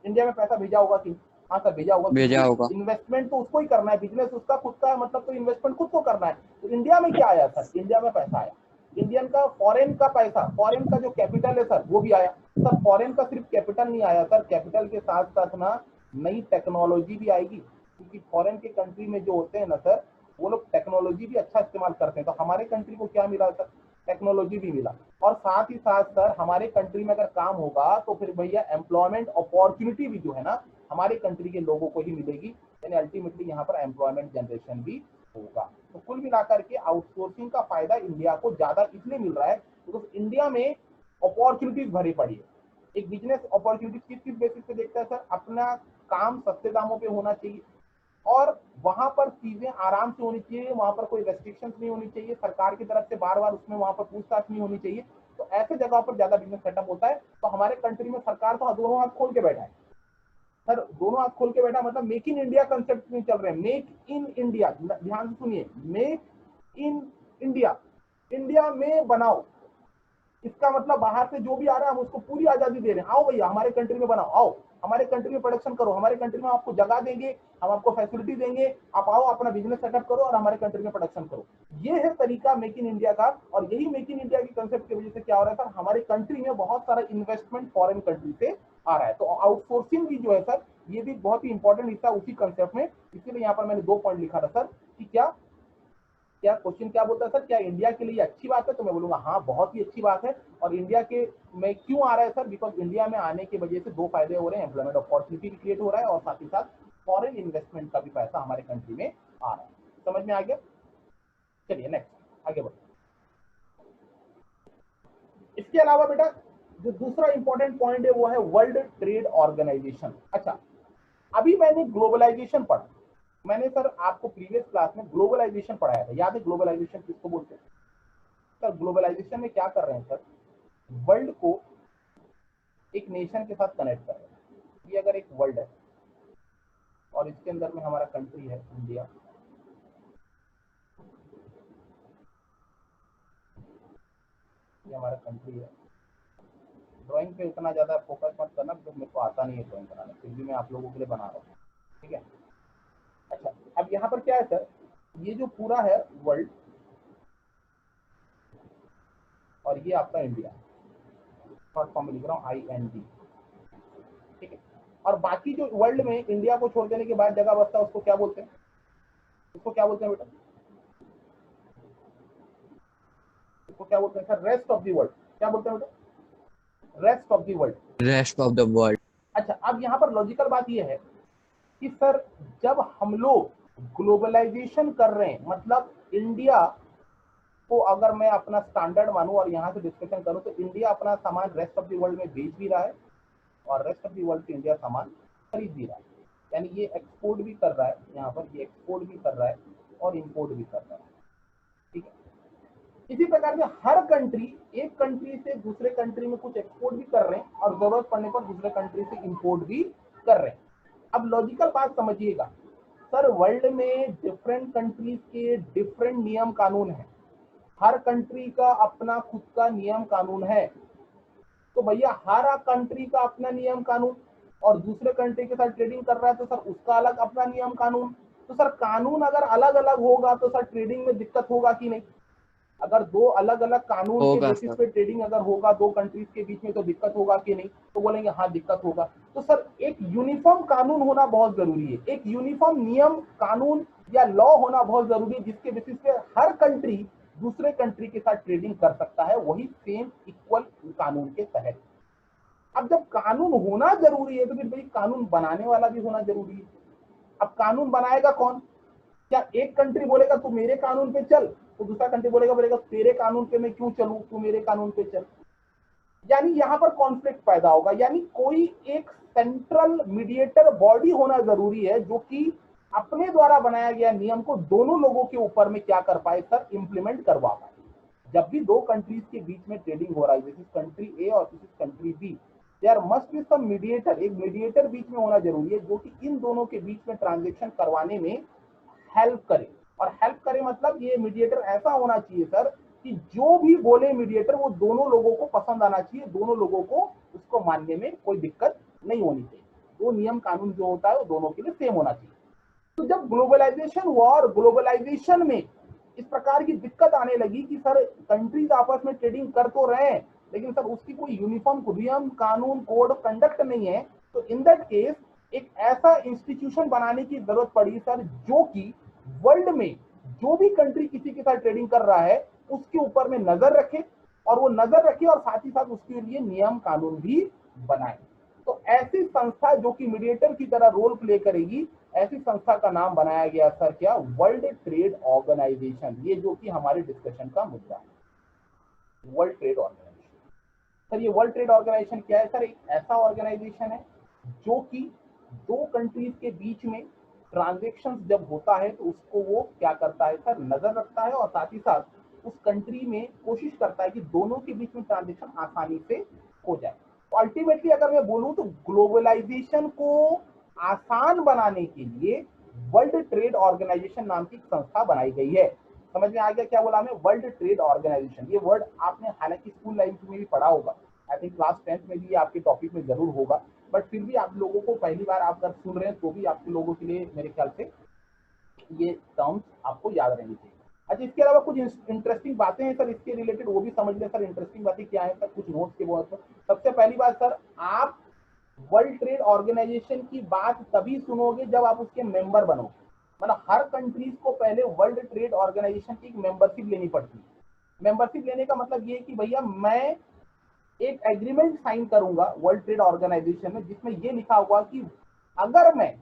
इंडिया में पैसा भेजा होगा कि नहीं? हाँ सर भेजा होगा, भेजा क्योंकि होगा। इन्वेस्टमेंट तो उसको ही करना है, बिजनेस उसका खुद का है, मतलब तो इन्वेस्टमेंट खुद को करना है। तो इंडिया में क्या आया सर, इंडिया में पैसा आया, इंडियन का फॉरेन का पैसा, फॉरेन का जो कैपिटल है सर वो भी आया। सर फॉरेन का सिर्फ कैपिटल नहीं आया सर, कैपिटल के साथ साथ ना नई टेक्नोलॉजी भी आएगी, क्योंकि फॉरेन के कंट्री में जो होते हैं ना सर, वो लोग टेक्नोलॉजी भी अच्छा इस्तेमाल करते हैं। तो हमारे कंट्री को क्या मिला सर, टेक्नोलॉजी भी मिला। और साथ ही साथ सर हमारे कंट्री में अगर काम होगा तो फिर भैया एम्प्लॉयमेंट अपॉर्चुनिटी भी जो है ना हमारे कंट्री के लोगों को ही मिलेगी, यानी अल्टीमेटली यहाँ पर एम्प्लॉयमेंट जनरेशन भी होगा। तो कुल मिलाकर के आउटसोर्सिंग का फायदा इंडिया को ज्यादा इसलिए मिल रहा है क्योंकि इंडिया में अपॉर्चुनिटीज भरी पड़ी है। एक बिजनेस अपॉर्चुनिटी किस किस बेसिस पे देखता है सर, अपना काम सस्ते दामों पे होना चाहिए, और वहां पर चीजें आराम से होनी चाहिए, वहां पर कोई रेस्ट्रिक्शंस नहीं होनी चाहिए, सरकार की तरफ से बार बार उसमें वहां पर पूछताछ नहीं होनी चाहिए। तो ऐसे जगह पर ज्यादा बिजनेस सेटअप होता है। तो हमारे कंट्री में सरकार तो दोनों हाथ खोल के बैठा है सर, दोनों हाथ खोल के बैठा, मतलब मेक इन इंडिया कंसेप्ट में चल रहे हैं, मेक इन इंडिया, ध्यान से सुनिए, मेक इन इंडिया, इंडिया में बनाओ। इसका मतलब बाहर से जो भी आ रहा है हम उसको पूरी आजादी दे रहे हैं, आओ भैया हमारे कंट्री में बनाओ, आओ हमारे कंट्री में प्रोडक्शन करो, हमारे कंट्री में आपको जगह देंगे, हम आपको फैसिलिटी देंगे, आप आओ अपना बिजनेस सेटअप करो और हमारे कंट्री में प्रोडक्शन करो। ये है तरीका मेक इन इंडिया का। और यही मेक इन इंडिया की कंसेप्ट की वजह से क्या हो रहा है सर, हमारे कंट्री में बहुत सारा इन्वेस्टमेंट फॉरेन कंट्री से आ रहा है। तो आउटसोर्सिंग भी जो है सर, ये भी बहुत ही इंपॉर्टेंट हिस्सा उसी कंसेप्ट में। इसीलिए यहाँ पर मैंने 2 पॉइंट लिखा था सर कि क्या क्या क्वेश्चन क्या बोलता है सर, क्या इंडिया के लिए अच्छी बात है, तो मैं बोलूंगा हाँ बहुत ही अच्छी बात है। और इंडिया के में क्यों आ रहा है सर, बिकॉज इंडिया में आने की वजह से 2 फायदे हो रहे हैं, एम्प्लॉयमेंट अपॉर्चुनिटी भी क्रिएट हो रहा है और साथ ही साथ फॉरेन इन्वेस्टमेंट का भी पैसा हमारे कंट्री में आ रहा है। समझ में आ गया, चलिए नेक्स्ट आगे बढ़ो। इसके अलावा बेटा जो दूसरा इंपॉर्टेंट पॉइंट है वो है वर्ल्ड ट्रेड ऑर्गेनाइजेशन। अच्छा, अभी मैंने ग्लोबलाइजेशन पढ़ा, मैंने सर आपको प्रीवियस क्लास में ग्लोबलाइजेशन पढ़ाया था, याद है ग्लोबलाइजेशन किसको बोलते हैं सर। ग्लोबलाइजेशन में क्या कर रहे हैं सर, वर्ल्ड को एक नेशन के साथ कनेक्ट कर रहे हैं। ये अगर एक वर्ल्ड है और इसके अंदर में हमारा कंट्री है इंडिया, ये हमारा कंट्री है। ड्राइंग पे उतना ज्यादा फोकस मत करना क्योंकि मेरे को आता नहीं है ड्राइंग बनाना, फिर भी मैं आप लोगों के लिए बना रहा हूँ, ठीक है। अच्छा, अब यहाँ पर क्या है सर, ये जो पूरा है वर्ल्ड और ये आपका इंडिया, शॉर्ट फॉर्म में लिख रहा हूँ IND, ठीक है। और बाकी जो वर्ल्ड में इंडिया को छोड़ देने के बाद जगह बचता है उसको क्या बोलते हैं, उसको क्या बोलते हैं बेटा, उसको क्या बोलते हैं sir, rest of the world. क्या बोलते हैं बेटा, rest of the world. Rest of the world. अच्छा, अब यहाँ पर लॉजिकल बात यह है कि सर जब हम लोग ग्लोबलाइजेशन कर रहे हैं, मतलब इंडिया को अगर मैं अपना स्टैंडर्ड मानूं और यहाँ से डिस्कशन करूं, तो इंडिया अपना सामान रेस्ट ऑफ द वर्ल्ड में बेच भी रहा है और रेस्ट ऑफ द वर्ल्ड से इंडिया सामान खरीद भी रहा है। यानी ये एक्सपोर्ट भी कर रहा है, यहाँ पर ये एक्सपोर्ट भी कर रहा है और इंपोर्ट भी कर रहा है, ठीक है। इसी प्रकार से हर कंट्री एक कंट्री से दूसरे कंट्री में कुछ एक्सपोर्ट भी कर रहे हैं और जरूरत पड़ने पर दूसरे कंट्री से इंपोर्ट भी कर रहे हैं। अब लॉजिकल बात समझिएगा सर, वर्ल्ड में डिफरेंट कंट्रीज के डिफरेंट नियम कानून है, हर कंट्री का अपना खुद का नियम कानून है। तो भैया हर कंट्री का अपना नियम कानून और दूसरे कंट्री के साथ ट्रेडिंग कर रहा है तो सर उसका अलग अपना नियम कानून। तो सर कानून अगर अलग अलग होगा तो सर ट्रेडिंग में दिक्कत होगा कि नहीं? अगर दो अलग अलग कानून के होगा बेसिस सर। पे ट्रेडिंग अगर होगा दो कंट्रीज के बीच में तो दिक्कत होगा कि नहीं? तो बोलेंगे हाँ दिक्कत होगा। तो सर एक यूनिफॉर्म कानून होना बहुत जरूरी है, एक यूनिफॉर्म नियम कानून या लॉ होना बहुत जरूरी है जिसके बेसिस पे हर कंट्री दूसरे कंट्री के साथ ट्रेडिंग कर सकता है, वही सेम इक्वल कानून के तहत। अब जब कानून होना जरूरी है तो फिर भाई कानून बनाने वाला भी होना जरूरी है। अब कानून बनाएगा कौन? क्या एक कंट्री बोलेगा तू मेरे कानून पे चल तो दूसरा कंट्री बोलेगा तेरे कानून पे मैं क्यों चलूं, तू मेरे कानून पे चल। यानी यहां पर कॉन्फ्लिक्ट पैदा होगा। यानी कोई एक सेंट्रल मीडिएटर बॉडी होना जरूरी है जो कि अपने द्वारा बनाया गया नियम को दोनों लोगों के ऊपर में क्या कर पाए सर, इंप्लीमेंट करवा पाए। जब भी दो कंट्रीज के बीच में ट्रेडिंग हो रहा है, जैसे कंट्री ए और country B, there must be some mediator, एक मीडिएटर बीच में होना जरूरी है जो कि इन दोनों के बीच में ट्रांजेक्शन करवाने में हेल्प करे। और हेल्प करे मतलब ये मीडिएटर ऐसा होना चाहिए सर कि जो भी बोले मीडिएटर वो दोनों लोगों को पसंद आना चाहिए, दोनों लोगों को उसको मानने में कोई दिक्कत नहीं होनी चाहिए। वो नियम कानून जो होता है वो दोनों के लिए सेम होना चाहिए। तो जब ग्लोबलाइजेशन हुआ और ग्लोबलाइजेशन में इस प्रकार की दिक्कत आने लगी कि सर कंट्रीज आपस में ट्रेडिंग कर तो रहे हैं लेकिन सर उसकी कोई यूनिफॉर्म नियम कानून कोड ऑफ कंडक्ट नहीं है, तो इन दैट केस एक ऐसा इंस्टीट्यूशन बनाने की जरूरत पड़ी सर जो कि वर्ल्ड में जो भी कंट्री किसी के साथ ट्रेडिंग कर रहा है उसके ऊपर में नजर रखे और वो नजर रखे और साथ ही साथ उसके लिए नियम कानून भी बनाए। तो ऐसी संस्था जो कि मीडिएटर की तरह रोल प्ले करेगी, ऐसी संस्था का नाम बनाया गया सर क्या, वर्ल्ड ट्रेड ऑर्गेनाइजेशन। ये जो कि हमारे डिस्कशन का मुद्दा है, वर्ल्ड ट्रेड ऑर्गेनाइजेशन। सर ये वर्ल्ड ट्रेड ऑर्गेनाइजेशन क्या है सर? एक ऐसा ऑर्गेनाइजेशन है जो कि दो कंट्रीज के बीच में ट्रांजेक्शन जब होता है तो उसको वो क्या करता है सर, नजर रखता है और साथ ही साथ उस कंट्री में कोशिश करता है कि दोनों के बीच में ट्रांजेक्शन आसानी से हो जाए। तो अल्टीमेटली अगर मैं बोलूं तो ग्लोबलाइजेशन को आसान बनाने के लिए वर्ल्ड ट्रेड ऑर्गेनाइजेशन नाम की संस्था बनाई गई है। समझ में आ गया क्या बोला हमें? World trade organisation. ये वर्ड आपने हालांकि स्कूल लाइफ में भी पढ़ा होगा, आई थिंक क्लास 10th में भी आपके टॉपिक में जरूर होगा, बट फिर भी आप लोगों को पहली बार आप अगर सुन रहे हैं तो भी आपके लोगों के लिए मेरे ख्याल से ये टर्म्स आपको याद रहनी चाहिए। अच्छा इसके अलावा कुछ इंटरेस्टिंग बातें हैं सर इसके रिलेटेड, वो भी समझ लें सर। इंटरेस्टिंग बातें क्या है सर, कुछ नोट्स के बहुत। सबसे पहली बात सर, आप वर्ल्ड ट्रेड ऑर्गेनाइजेशन की बात तभी सुनोगे जब आप उसके मेंबर बनोगे। मतलब हर कंट्रीज को पहले वर्ल्ड ट्रेड ऑर्गेनाइजेशन की मेंबरशिप लेनी पड़ती है। मेंबरशिप लेने का मतलब ये कि भैया मैं एक एग्रीमेंट साइन करूंगा वर्ल्ड ट्रेड ऑर्गेनाइजेशन में जिसमें ये लिखा होगा कि अगर मैं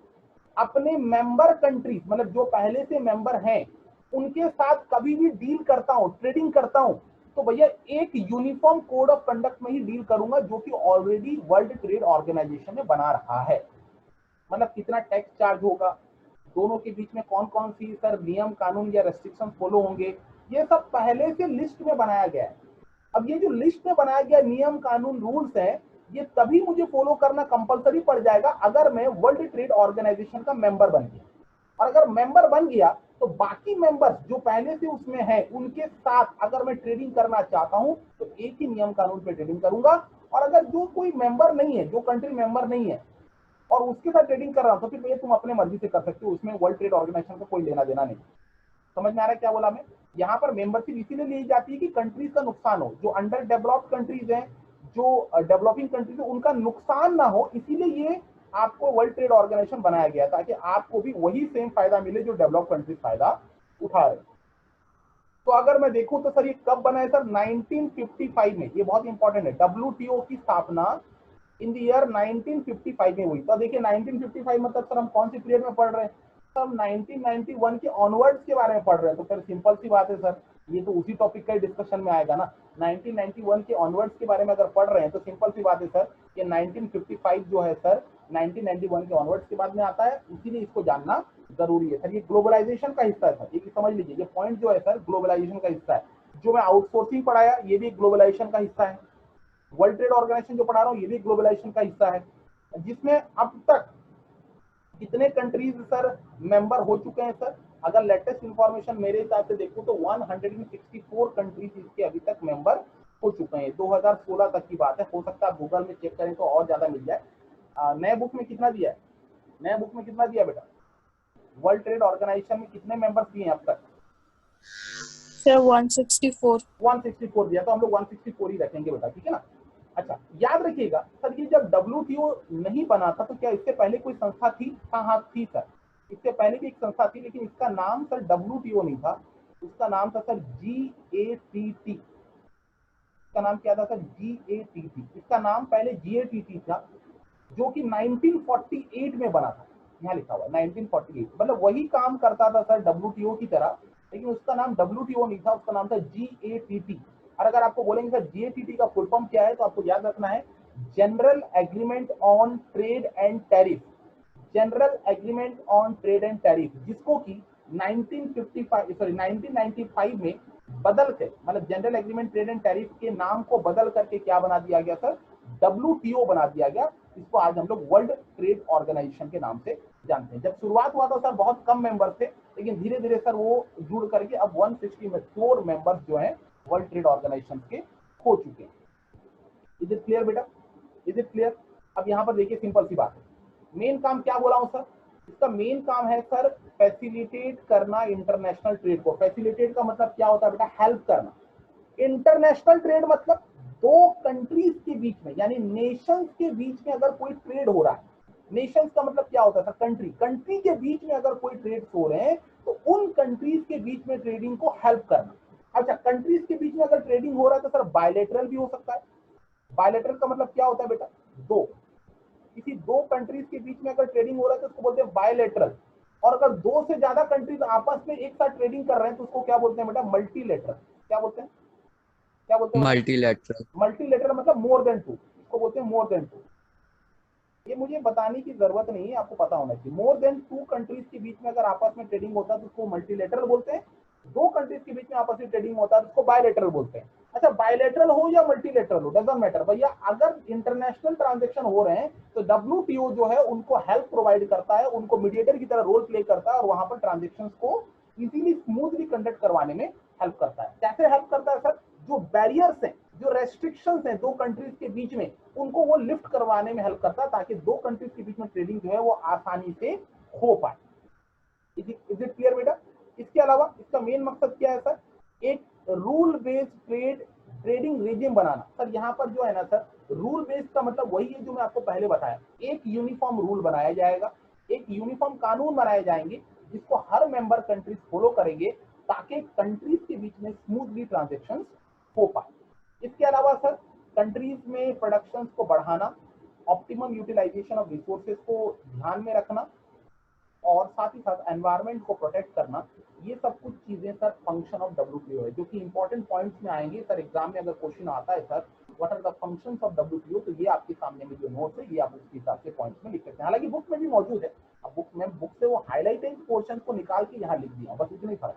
अपने मेंबर कंट्रीज मतलब जो पहले से मेंबर हैं उनके साथ कभी भी डील करता हूं, ट्रेडिंग करता हूं, तो भैया एक यूनिफॉर्म कोड ऑफ कंडक्ट में ही डील करूंगा जो कि ऑलरेडी वर्ल्ड ट्रेड ऑर्गेनाइजेशन ने बना रखा है। मतलब कितना टैक्स चार्ज होगा, दोनों के बीच में कौन कौन सी सर नियम कानून या रेस्ट्रिक्शन फॉलो होंगे, ये सब पहले से लिस्ट में बनाया गया है। अब ये जो लिस्ट में बनाया गया नियम कानून रूल्स है, ये तभी मुझे फॉलो करना कंपलसरी पड़ जाएगा अगर मैं वर्ल्ड ट्रेड ऑर्गेनाइजेशन का मेंबर बन गया। और अगर मेंबर बन गया तो बाकी मेंबर्स जो पहले से उसमें है उनके साथ अगर मैं ट्रेडिंग करना चाहता हूं तो एक ही नियम कानून पे ट्रेडिंग करूंगा। और अगर जो कोई मेंबर नहीं है, जो कंट्री मेंबर नहीं है और उसके साथ ट्रेडिंग कर रहा हूं तो फिर भैया तुम अपने मर्जी से कर सकते हो, उसमें वर्ल्ड ट्रेड ऑर्गेनाइजेशन का कोई लेना देना नहीं। समझ में आ रहा है क्या बोला मैं? यहाँ पर मेंबरशिप इसीलिए ली जाती है कि कंट्रीज का नुकसान हो, जो अंडर डेवलप्ड कंट्रीज हैं, जो डेवलपिंग कंट्रीज है, उनका नुकसान ना हो, इसीलिए ये आपको वर्ल्ड ट्रेड ऑर्गेनाइजेशन बनाया गया ताकि आपको भी वही सेम फायदा मिले जो डेवलप कंट्रीज फायदा उठा रहे। तो अगर मैं देखूं तो सर ये कब बना है सर? 1955 में। ये बहुत इंपॉर्टेंट है। डब्ल्यूटीओ की स्थापना इन द ईयर 1955 में हुई। तो देखिए 1955 मतलब सर हम कौन सी पीरियड में पढ़ रहे हैं? तो हम 1991 के ऑनवर्ड्स के बारे में पढ़ रहे हैं। तो फिर सिंपल सी बात है सर, ये तो उसी टॉपिक का डिस्कशन में आएगा ना। 1991 के ऑनवर्ड्स के बारे में अगर पढ़ रहे हैं तो सिंपल सी बात है सर, ये 1955 जो है सर 1991 के ऑनवर्ड्स के बाद में आता है, इसीलिए इसको जानना जरूरी है सर। ये ग्लोबलाइजेशन का हिस्सा है सर, ये समझ लीजिए। ये पॉइंट जो है सर ग्लोबलाइजेशन का हिस्सा है। जो मैं आउटसोर्सिंग पढ़ाया ये भी ग्लोबलाइजेशन का हिस्सा है। वर्ल्ड ट्रेड ऑर्गेनाइजेशन जो पढ़ा रहा हूँ ये भी ग्लोबलाइजेशन का हिस्सा है, जिसमें अब तक कितने कंट्रीज सर मेंबर हो चुके हैं सर? अगर लेटेस्ट इंफॉर्मेशन मेरे हिसाब से देखूं तो 164 कंट्रीज इसके अभी तक मेंबर हो चुके हैं। 2016 तक की बात है, हो सकता है गूगल में चेक करें तो और ज्यादा मिल जाए। नए बुक में कितना दिया है? नए बुक में कितना दिया बेटा? वर्ल्ड ट्रेड ऑर्गेनाइजेशन में कितने मेंबर्स दिए हैं अब तक? सर 164 164 दिया, तो हम लोग 164 ही रखेंगे बेटा, ठीक है ना। अच्छा याद रखिएगा सर, ये जब WTO नहीं बना था तो क्या इससे पहले कोई संस्था थी? हाँ थी सर, इससे पहले भी एक संस्था थी, लेकिन इसका नाम सर WTO नहीं था, उसका नाम था सर GATT। इसका नाम क्या था सर? GATT। इसका नाम पहले GATT था, जो कि 1948 में बना था। यहाँ लिखा हुआ 1948, मतलब वही काम करता था सर WTO की तरह, लेकिन उसका नाम WTO नहीं था, उसका नाम था GATT। और अगर आपको बोलेंगे सर GATT का फुल फॉर्म क्या है, तो आपको याद रखना है general agreement on trade and tariff. General agreement on trade and tariff, जिसको कि 1995 में बदल के, मतलब general agreement trade and tariff के नाम को बदल करके क्या बना दिया गया सर? WTO बना दिया गया। इसको आज हम लोग वर्ल्ड ट्रेड ऑर्गेनाइजेशन के नाम से जानते हैं। जब शुरुआत हुआ था सर बहुत कम मेंबर थे, लेकिन धीरे धीरे सर वो जुड़ करके अब 164 मेंबर्स जो है वर्ल्ड ट्रेड ऑर्गेनाइजेशन के हो चुके हैं। इज इट क्लियर बेटा? Is it clear? अब यहाँ पर देखिए सिंपल सी बात है, मेन काम क्या बोला हूँ सर? इसका मेन काम है सर फैसिलिटेट करना इंटरनेशनल ट्रेड को। फैसिलिटेट का मतलब क्या होता है बेटा? हेल्प करना। इंटरनेशनल ट्रेड मतलब दो कंट्रीज के बीच में, यानी नेशंस के बीच में अगर कोई ट्रेड हो रहा है, नेशंस का मतलब क्या होता है सर? कंट्री। कंट्री के बीच में अगर कोई ट्रेड हो रहे हैं तो उन कंट्रीज के बीच में ट्रेडिंग को हेल्प करना। अच्छा, कंट्रीज के बीच में अगर ट्रेडिंग हो रहा है तो सर बायलैटरल भी हो सकता है। बायलैटरल का मतलब क्या होता है बेटा? दो, किसी दो कंट्रीज के बीच में अगर ट्रेडिंग हो रहा है तो उसको बोलते हैं बायलैटरल। और अगर दो से ज्यादा कंट्रीज आपस में एक साथ ट्रेडिंग कर रहे हैं तो उसको क्या बोलते हैं बेटा? मल्टीलैटरल। क्या बोलते हैं? क्या बोलते हैं? मल्टीलैटरल। मल्टीलैटरल मतलब मोर देन टू, इसको बोलते हैं मोर देन टू। ये मुझे बताने की जरूरत नहीं है, आपको पता होना चाहिए। मोर देन टू कंट्रीज के बीच में अगर आपस में ट्रेडिंग होता है तो उसको मल्टीलैटरल बोलते हैं। दो कंट्रीज के बीच में आपस में ट्रेडिंग होता है तो उसको बायलैटरल बोलते हैं। अच्छा, बायलैटरल हो या मल्टीलैटरल हो, डजंट मैटर भैया, अगर इंटरनेशनल ट्रांजैक्शन हो रहे हैं तो WTO जो है उनको हेल्प प्रोवाइड करता है, उनको मीडिएटर की तरह रोल प्ले करता है और वहां पर ट्रांजैक्शंस को इजीली स्मूथली कंडक्ट करवाने में हेल्प करता है। कैसे हेल्प करता है सर? जो बैरियर्स हैं, जो रेस्ट्रिक्शंस हैं दो कंट्रीज के बीच में, उनको वो लिफ्ट करवाने में हेल्प करता है, ताकि दो कंट्रीज के बीच में ट्रेडिंग जो है वो आसानी से हो पाए। इज इट क्लियर बेटा? इसके अलावा इसका मेन मकसद क्या है सर? एक रूल बेस्ड ट्रेडिंग रेजिम बनाना। सर यहाँ पर जो है ना सर, रूल बेस्ड का मतलब वही है जो मैं आपको पहले बताया। एक यूनिफॉर्म रूल बनाया जाएगा, एक यूनिफॉर्म कानून बनाए जाएंगे जिसको हर मेंबर कंट्रीज फॉलो करेंगे, ताकि कंट्रीज के बीच में स्मूथली ट्रांजेक्शन हो पाए। इसके अलावा सर कंट्रीज में प्रोडक्शन को बढ़ाना, ऑप्टिमम यूटिलाइजेशन ऑफ रिसोर्सेज को ध्यान में रखना, और साथ ही साथ एनवायरनमेंट को प्रोटेक्ट करना, ये सब कुछ चीजें सर फंक्शन ऑफ WTO है, जो कि इंपॉर्टेंट पॉइंट्स में आएंगे सर। एग्जाम में अगर क्वेश्चन आता है sir what are the functions of WTO, तो ये आपके सामने में जो नोट्स है ये आप उसके हिसाब से पॉइंट्स में लिख सकते हैं। हालांकि बुक में भी मौजूद है, अब बुक से वो हाईलाइटेड पोर्शन को निकाल के यहाँ लिख दिया, बस इतना ही फर्क।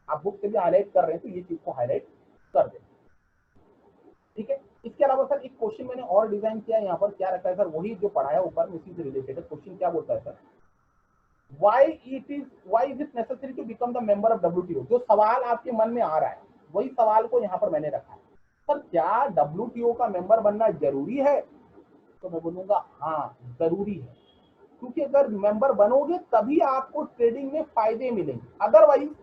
आप बुक से भी हाईलाइट कर रहे हैं तो ये चीज को हाईलाइट कर दे, ठीक है। इसके अलावा सर एक क्वेश्चन मैंने और डिजाइन किया है, यहाँ पर क्या रखा है सर? वही जो पढ़ाया ऊपर में उसी से रिलेटेड है। क्वेश्चन क्या बोलता है sir? why is it necessary to become the member of WTO? जो सवाल आपके मन में आ रहा है वही सवाल को यहाँ पर मैंने रखा है। सर क्या WTO का मेंबर बनना जरूरी है? तो मैं बोलूंगा हाँ जरूरी है, क्योंकि अगर मेंबर बनोगे तभी आपको ट्रेडिंग में फायदे मिलेंगे। अदरवाइज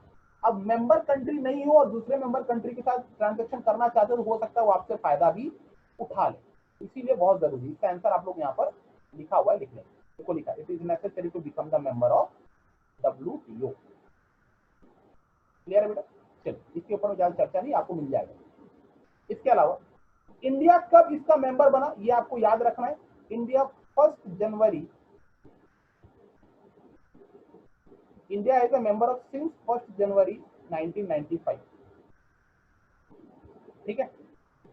अब मेंबर कंट्री नहीं हो और दूसरे मेंबर कंट्री के साथ ट्रांजेक्शन करना चाहते हो तो हो सकता है वो आपसे फायदा भी उठा ले, इसीलिए बहुत जरूरी है। इसका आंसर आप लोग यहाँ पर लिखा हुआ है, लिख लें। देखो लिखा, it is necessary to become the member of WTO। Clear है बेटा? चलो इसके ऊपर में ज्यादा चर्चा नहीं, आपको मिल जाएगा। इसके अलावा इंडिया कब इसका मेंबर बना ये आपको याद रखना है। India 1 January, India is a member of since 1 January 1995, ठीक है।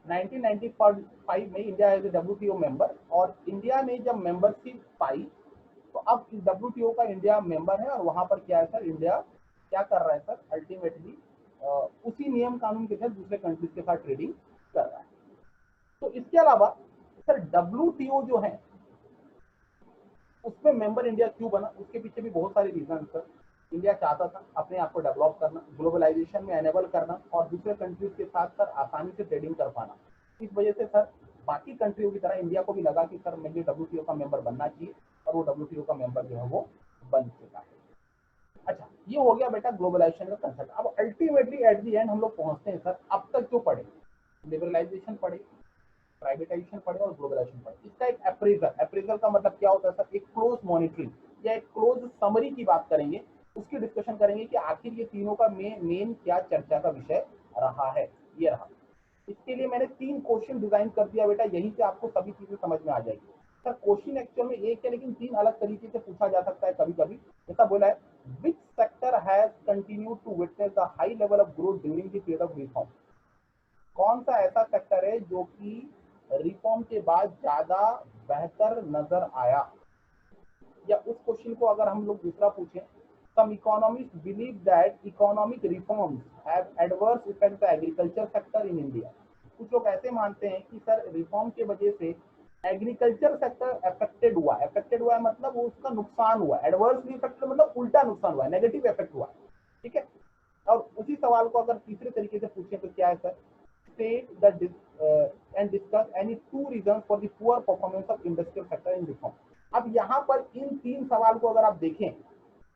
1995 में India as a WTO member, और इंडिया ने जब मेंबरशिप पाई तो अब इस WTO का इंडिया मेंबर है, और वहां पर क्या है सर? इंडिया क्या कर रहा है सर? अल्टीमेटली उसी नियम कानून के तहत दूसरे कंट्रीज के साथ ट्रेडिंग कर रहा है। तो इसके अलावा सर WTO जो है उसमें मेंबर इंडिया क्यों बना, उसके पीछे भी बहुत सारे रीजन सर। इंडिया चाहता था अपने आप को डेवलप करना, ग्लोबलाइजेशन में एनेबल करना और दूसरे कंट्रीज के साथ सर आसानी से ट्रेडिंग कर पाना। इस वजह से सर बाकी कंट्रियों की तरह इंडिया को भी लगा कि सर मुझे WTO का मेंबर बनना चाहिए, और वो WTO का मेंबर जो है वो बन चुका है। अच्छा, ये हो गया बेटा ग्लोबलाइजेशन का कंसेप्ट। अब अल्टीमेटली एट द एंड हम लोग पहुंचते हैं सर, अब तक जो पढ़े, लिबरलाइजेशन पढ़े, प्राइवेटाइजेशन पढ़े और ग्लोबलाइजेशन पढ़े, इसका एक अप्रेजल का मतलब क्या होता है सर, एक क्लोज मॉनिटरिंग या एक क्लोज समरी की बात करेंगे, उसकी डिस्कशन करेंगे कि आखिर ये तीनों का मेन क्या चर्चा का विषय रहा है। ये रहा, इसके लिए मैंने 3 क्वेश्चन डिजाइन कर दिया बेटा, यहीं से आपको सभी चीजें समझ में आ जाएगी। सर क्वेश्चन एक्चुअल में एक है, लेकिन 3 अलग तरीके से पूछा जा सकता है कभी कभी। जैसा बोला है, which sector has continued to witness the high level of growth during the period of reform. कौन सा ऐसा सेक्टर है जो कि रिफॉर्म के बाद ज्यादा बेहतर नजर आया। या उस क्वेश्चन को अगर हम लोग दूसरा पूछें, some economists believe that economic reforms have adverse effect the agriculture sector in India। कुछ लोग ऐसे मानते हैं कि सर रिफॉर्म के वजह से एग्रीकल्चर सेक्टर अफेक्टेड हुआ है मतलब वो उसका नुकसान हुआ, एडवर्सली इफेक्टेड मतलब उल्टा नुकसान हुआ है, नेगेटिव इफेक्ट हुआ है। ठीक है, और उसी सवाल को अगर तीसरे तरीके से पूछें तो क्या है sir, state the and discuss any 2 reasons for the poor performance of industrial sector in reform। अब यहाँ पर इन 3 सवाल को अगर आप देखें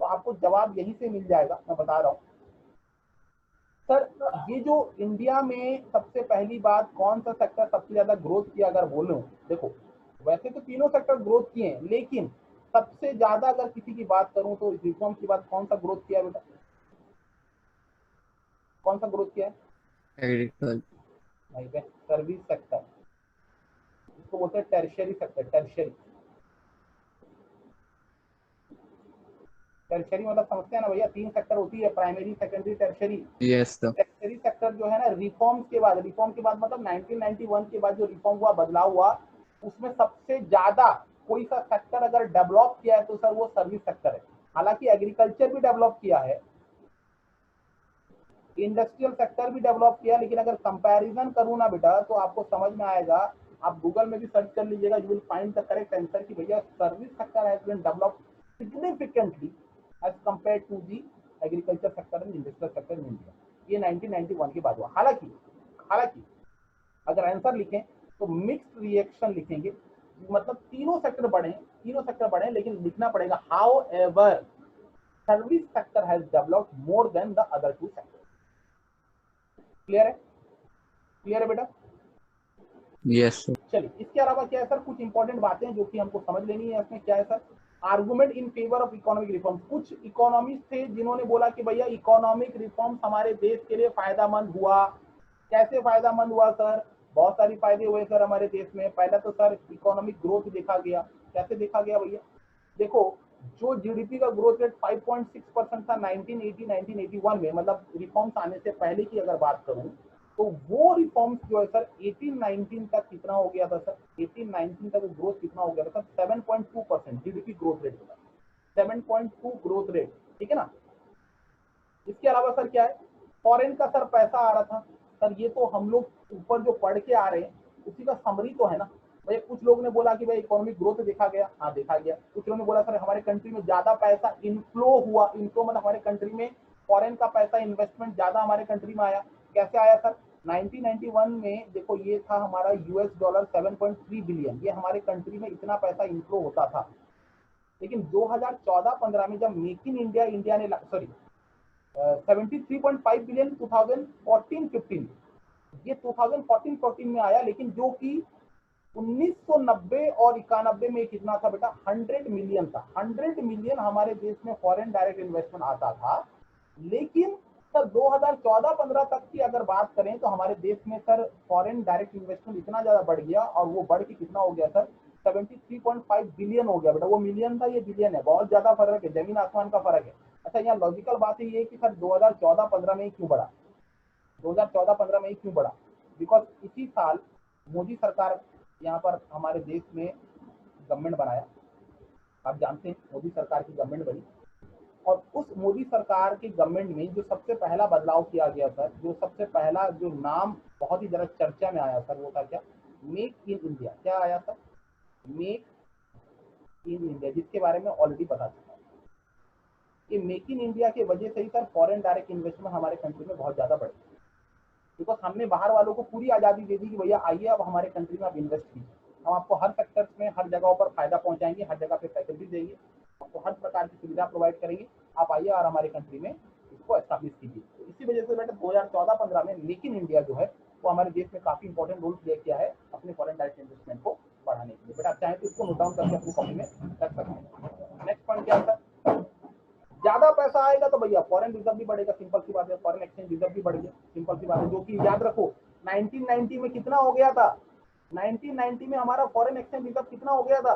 तो आपको जवाब यहीं से मिल जाएगा, मैं बता रहा हूँ सर। ये जो इंडिया में सबसे पहली बात कौन सा सेक्टर सबसे ज्यादा ग्रोथ किया अगर बोलूं, देखो वैसे तो तीनों सेक्टर ग्रोथ किए हैं, लेकिन सबसे ज्यादा अगर किसी की बात करूं तो रिफॉर्म की बात, कौन सा ग्रोथ किया बेटा, कौन सा ग्रोथ किया है? एग्रीकल्चर, नहीं, सर्विस सेक्टर, इसको बोलते हैं टर्शियरी सेक्टर। टर्शियरी मतलब समझते हैं ना भैया, 3 सेक्टर होती है, primary, secondary, tertiary. Yes sir, tertiary sector जो है ना, रिफॉर्म के बाद मतलब 1991 के बाद जो रिफॉर्म हुआ, बदलाव हुआ, उसमें सबसे ज्यादा कोई सा सेक्टर अगर डेवलप किया है तो सर वो सर्विस सेक्टर है। हालांकि एग्रीकल्चर भी डेवलप किया है, इंडस्ट्रियल सेक्टर भी डेवलप किया, लेकिन अगर कंपैरिजन करूं ना बेटा तो आपको समझ में आएगा, आप गूगल में भी सर्च कर लीजिएगा, you will find the correct answer कि भैया service sector has been developed significantly as compare to the agriculture sector and industrial sector in India. ये 1991 के बाद हुआ। हालांकि अगर आंसर लिखें तो मिक्स्ड रिएक्शन लिखेंगे, मतलब तीनों सेक्टर बढ़े, लेकिन लिखना पड़ेगा how ever service sector has developed more than the other 2 sector. Clear है बेटा? यस सर, चलिए, इसके अलावा क्या है सर, कुछ इंपॉर्टेंट बातें जो कि हमको समझ लेनी है इसमें। क्या है sir, argument in favour of economic reform. कुछ इकोनॉमिस्ट थे जिन्होंने बोला कि भैया इकोनॉमिक रिफॉर्म हमारे देश के लिए फायदेमंद हुआ। कैसे फायदेमंद हुआ सर? बहुत सारी फायदे हुए सर हमारे देश में। पहला तो सर इकोनॉमिक ग्रोथ देखा गया। कैसे देखा गया भैया? देखो, जो जीडीपी का ग्रोथ रेट 5.6% था 1981 में, मतलब रिफॉर्म्स आने से पहले की अगर बात करूं, तो वो रिफॉर्म्स जो है सर 18-19 तक कितना हो गया था सर, 18-19 तक ग्रोथ कितना हो गया था सर, 7.2% जीडीपी ग्रोथ रेट होगा, 7.2 ग्रोथ रेट। ठीक है ना? इसके अलावा सर क्या है, फॉरेन का सर पैसा आ रहा था। सर ये तो हम लोग ऊपर जो पढ़ के आ रहे हैं उसी का समरी तो है ना भाई। कुछ लोग ने बोला कि भाई इकोनॉमिक ग्रोथ देखा गया, हाँ देखा गया। कुछ लोगों ने बोला सर हमारे कंट्री में ज्यादा पैसा इनफ्लो हुआ। इनफ्लो मतलब हमारे कंट्री में फॉरेन का पैसा, इन्वेस्टमेंट ज्यादा हमारे कंट्री में आया। कैसे आया सर? 1991 में देखो, ये था हमारा $7.3 बिलियन, ये हमारे कंट्री में इतना पैसा इनफ्लो होता था। लेकिन 2014-15 में जब मेक इन इंडिया ने 73.5 बिलियन 2014-15, ये 2014-14 में आया। लेकिन जो कि 1990 और 91 में कितना था बेटा, 100 मिलियन था। 100 मिलियन हमारे देश में फॉरेन डायरेक्ट इन्वेस्टमेंट आता था। लेकिन सर 2014-15 तक की अगर बात करें तो हमारे देश में सर फॉरेन डायरेक्ट इन्वेस्टमेंट इतना ज्यादा बढ़ गया, और वो बढ़ के कितना हो गया सर, 73.5 बिलियन हो गया बेटा। वो मिलियन था, ये बिलियन है, बहुत ज्यादा फर्क है, जमीन आसमान का फर्क है। अच्छा, यहाँ लॉजिकल बात ये है कि सर 2014-15 में ही क्यों बढ़ा, 2014-15 में ही क्यों बढ़ा? बिकॉज इसी साल मोदी सरकार यहाँ पर हमारे देश में गवर्नमेंट बनाया। आप जानते हैं मोदी सरकार की गवर्नमेंट बनी, और उस मोदी सरकार के गवर्नमेंट में जो सबसे पहला बदलाव किया गया सर, जो सबसे पहला जो नाम बहुत ही जरा चर्चा में आया सर, वो था क्या? Make in India. क्या आया सर? मेक इन इंडिया, जिसके बारे में ऑलरेडी पता चला कि मेक इन इंडिया की वजह से ही सर फॉरेन डायरेक्ट इन्वेस्टमेंट हमारे कंट्री में बहुत ज्यादा बढ़ी, बिकॉज हमने बाहर वालों को पूरी आजादी दे दी कि भैया आइए अब हमारे कंट्री में आप इन्वेस्ट कीजिए, हम आपको हर सेक्टर्स में हर जगहों पर फायदा पहुंचाएंगे, हर जगह पे फैसिलिटी देंगे, आपको हर प्रकार की सुविधा प्रोवाइड करेंगे, आप आइए और हमारे कंट्री में इसको एस्टैब्लिश कीजिए। तो इसी वजह से बेटा 2014-15 में मेक इन इंडिया जो है वो हमारे देश में काफी इंपॉर्टेंट रोल प्ले किया है अपने फॉरेन डायरेक्ट इन्वेस्टमेंट को बढ़ाने के लिए। बेटा आप चाहें तो इसको नोट डाउन करके अपनी कॉपी में रख सकते हैं। नेक्स्ट पॉइंट क्या है? ज्यादा पैसा आएगा तो भैया फॉरेन रिजर्व भी बढ़ेगा, सिंपल सी बात है, फॉरेन एक्सचेंज रिजर्व भी बढ़ गया, सिंपल सी बात है। जो कि याद रखो 1990 में कितना हो गया था? 1990 में हमारा फॉरेन एक्सचेंज रिजर्व कितना हो गया था?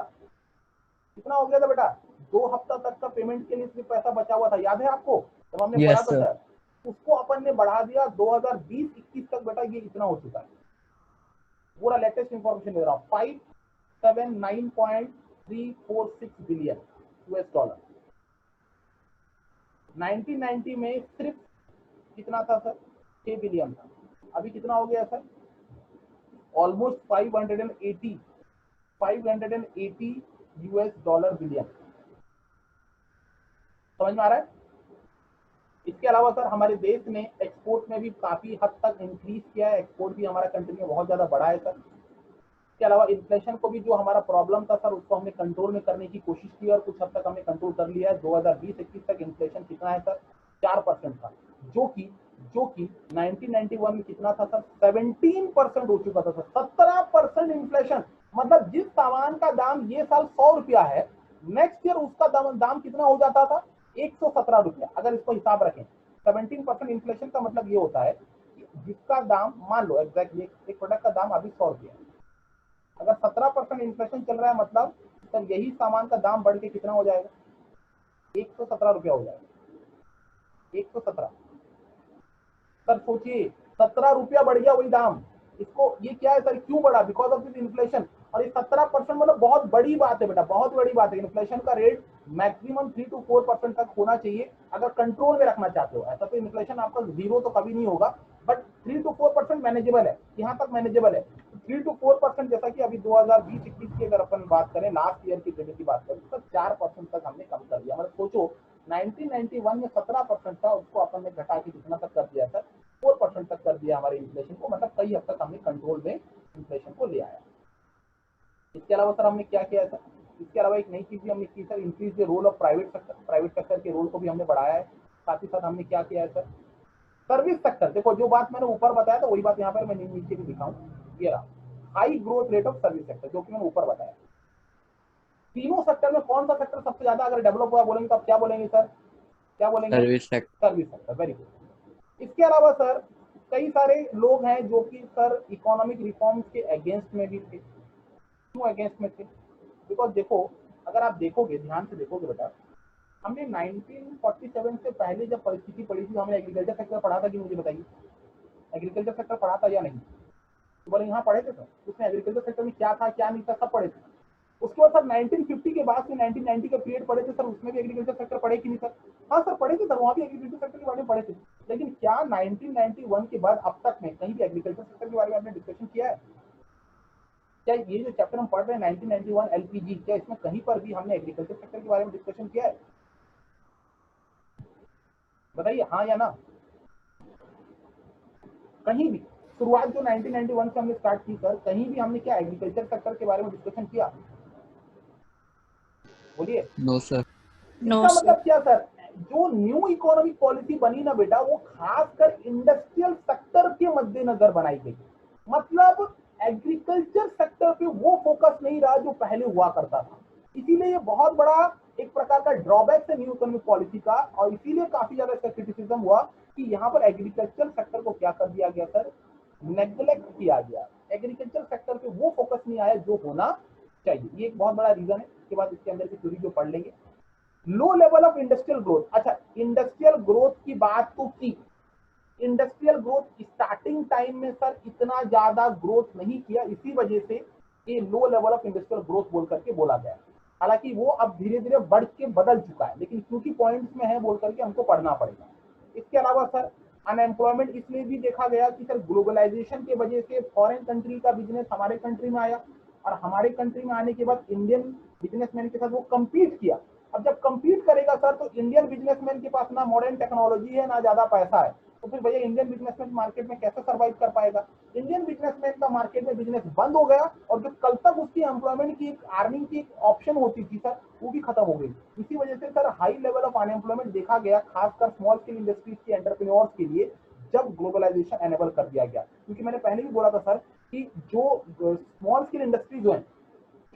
कितना हो गया था बेटा? 2 हफ्ता तक का पेमेंट के लिए सिर्फ पैसा बचा हुआ था, याद है आपको जब हमने पढ़ा था सर? उसको अपन ने बढ़ा दिया 2020-21 तक बेटा ये इतना हो चुका है। पूरा लेटेस्ट इंफॉर्मेशन दे रहा हूँ, 579.346 बिलियन यूएस डॉलर। 1990 में सिर्फ कितना था सर? 6 बिलियन था। अभी कितना हो गया sir? Almost 580 US dollar billion. समझ में आ रहा है? इसके अलावा सर हमारे देश ने एक्सपोर्ट में भी काफी हद तक इंक्रीज किया है, एक्सपोर्ट भी हमारा कंट्री में बहुत ज्यादा बढ़ा है सर। इसके अलावा इन्फ्लेशन को भी जो हमारा प्रॉब्लम था सर उसको हमने कंट्रोल में करने की कोशिश की और कुछ हद तक हमने कंट्रोल कर लिया है। 2020-21 तक इन्फ्लेशन कितना है सर? 4% था, जो कि 1991 में कितना था सर? 17% हो चुका था सर। 17% इन्फ्लेशन, मतलब जिस सामान का दाम ये साल 100 रुपया है, नेक्स्ट ईयर उसका दाम कितना हो जाता था? 117 रुपया। अगर इसको हिसाब रखें 17% इन्फ्लेशन का मतलब ये होता है कि जिसका दाम मान लो एग्जैक्टली एक प्रोडक्ट का दाम अभी 100 रुपया है, अगर 17% इन्फ्लेशन चल रहा है मतलब तब यही सामान का दाम बढ़ के कितना हो जाएगा? 117 रुपया हो जाएगा। 117 सर सोचिए, 17 रुपया बढ़ गया वही दाम। इसको ये क्या है सर? क्यों बढ़ा? Because of this inflation. और ये 17% मतलब बहुत बड़ी बात है बेटा, बहुत बड़ी बात है। इन्फ्लेशन का रेट मैक्सिमम 3 to 4% तक होना चाहिए अगर कंट्रोल में रखना चाहते हो। ऐसा तो इन्फ्लेशन आपका 0 तो कभी नहीं होगा, बट 3 to 4% मैनेजेबल है, यहाँ तक मैनेजेबल है। 3 to 4% जैसा कि अभी 2020-21 की अगर अपन बात करें, लास्ट ईयर की डेटा की बात करें तो 4% तक हमने कम कर दिया। मतलब सोचो 1991 में 17% था, उसको अपन ने घटा के कितना तक कर दिया सर? 4% तक कर दिया हमारे इन्फ्लेशन को। मतलब कई हद तक हमने कंट्रोल में इन्फ्लेशन को ले आया। इसके अलावा सर हमने क्या किया सर? इसके अलावा एक नई चीज भी हमने की sir, increase the role of private sector. Private sector के रोल को भी हमने बढ़ाया है। साथ ही साथ हमने क्या किया है सर? सर्विस सेक्टर, देखो जो बात मैंने ऊपर बताया था वही बात यहाँ पर मैं नीचे भी दिखाऊं। ये रहा high growth rate of service sector, जो कि मैंने ऊपर बताया। तीनों सेक्टर में कौन सा सेक्टर सबसे ज्यादा अगर डेवलप हुआ बोलेंगे तो आप क्या बोलेंगे सर? क्या बोलेंगे? Service sector. Service sector, very good. इसके अलावा सर कई सारे लोग हैं जो कि सर इकोनॉमिक रिफॉर्म्स के अगेंस्ट में भी थे। क्यों अगेंस्ट में थे? बिकॉज देखो, अगर आप देखोगे, ध्यान से देखोगे बेटा, हमने 1947 से पहले जब परिस्थिति पड़ी थी, हमने एग्रीकल्चर सेक्टर पढ़ा था कि मुझे बताइए, एग्रीकल्चर सेक्टर पढ़ा था या नहीं? तो बोले यहाँ पढ़े थे सर, उसमें एग्रीकल्चर सेक्टर में क्या था क्या नहीं था सब पढ़े थे। उसके बाद सर 1950 के बाद से 1990 का पीरियड पढ़े थे सर, उसमें भी एग्रीकल्चर सेक्टर पढ़े कि नहीं सर? हाँ सर पढ़े थे सर, वहाँ भी एग्रीकल्चर सेक्टर के बारे में पढ़े थे। लेकिन क्या 1991 के बाद अब तक में कहीं भी एग्रीकल्चर सेक्टर के बारे में आपने डिस्कशन किया है? क्या ये जो चैप्टर हम पढ़ रहे हैं 1991 एलपीजी, क्या इसमें कहीं पर भी हमने एग्रीकल्चर सेक्टर के बारे में डिस्कशन किया है? बताइए हाँ या ना। कहीं भी शुरुआत जो 1991 से हमने स्टार्ट की सर, कहीं भी हमने क्या एग्रीकल्चर सेक्टर के बारे में डिस्कशन किया? बोलिए। No sir. No, इसका sir. मतलब क्या सर? जो न्यू इकोनॉमिक पॉलिसी बनी ना बेटा, वो खासकर इंडस्ट्रियल सेक्टर के मद्देनजर बनाई गई। मतलब एग्रीकल्चर सेक्टर पे वो फोकस नहीं रहा जो पहले हुआ करता था। इसीलिए ये बहुत बड़ा एक प्रकार का ड्रॉबैक है न्यू इकोनॉमिक पॉलिसी का, और इसीलिए काफी ज्यादा इसका क्रिटिसिज्म हुआ कि यहाँ पर एग्रीकल्चर सेक्टर को क्या कर दिया गया सर? नेग्लेक्ट किया गया। एग्रीकल्चर सेक्टर पे वो फोकस नहीं आया जो होना चाहिए। ये एक बहुत बड़ा रीजन है। इसके बाद इसके अंदर की थ्योरी जो पढ़ लेंगे। Low level of industrial growth. अच्छा, इंडस्ट्रियल ग्रोथ की बात तो की, इंडस्ट्रियल ग्रोथ स्टार्टिंग टाइम में सर इतना ज्यादा ग्रोथ नहीं किया, इसी वजह से ये low level of industrial growth बोल करके बोला गया। हालांकि वो अब धीरे धीरे बढ़ के बदल चुका है, लेकिन क्योंकि पॉइंट्स में है बोल करके हमको पढ़ना पड़ेगा। इसके अलावा सर अनएम्प्लॉयमेंट इसलिए भी देखा गया कि सर ग्लोबलाइजेशन के वजह से फॉरेन कंट्री का बिजनेस हमारे कंट्री में आया, और हमारे कंट्री में आने के बाद इंडियन बिजनेसमैन के साथ वो कम्पीट किया। अब जब कम्पीट करेगा सर तो इंडियन बिजनेसमैन के पास ना मॉडर्न टेक्नोलॉजी है ना ज्यादा पैसा है, तो फिर भैया इंडियन बिजनेसमैन मार्केट में कैसे सर्वाइव कर पाएगा। इंडियन बिजनेसमैन का मार्केट में बिजनेस बंद हो गया, और जो कल तक उसकी एम्प्लॉयमेंट की अर्निंग की ऑप्शन होती थी सर वो भी खत्म हो गई। इसी वजह से sir high level of unemployment देखा गया, खासकर स्मॉल स्केल इंडस्ट्रीज के एंटरप्रेन्योर्स के लिए, जब ग्लोबलाइजेशन एनेबल कर दिया गया। क्योंकि मैंने पहले भी बोला था सर कि जो स्मॉल स्केल इंडस्ट्रीज है,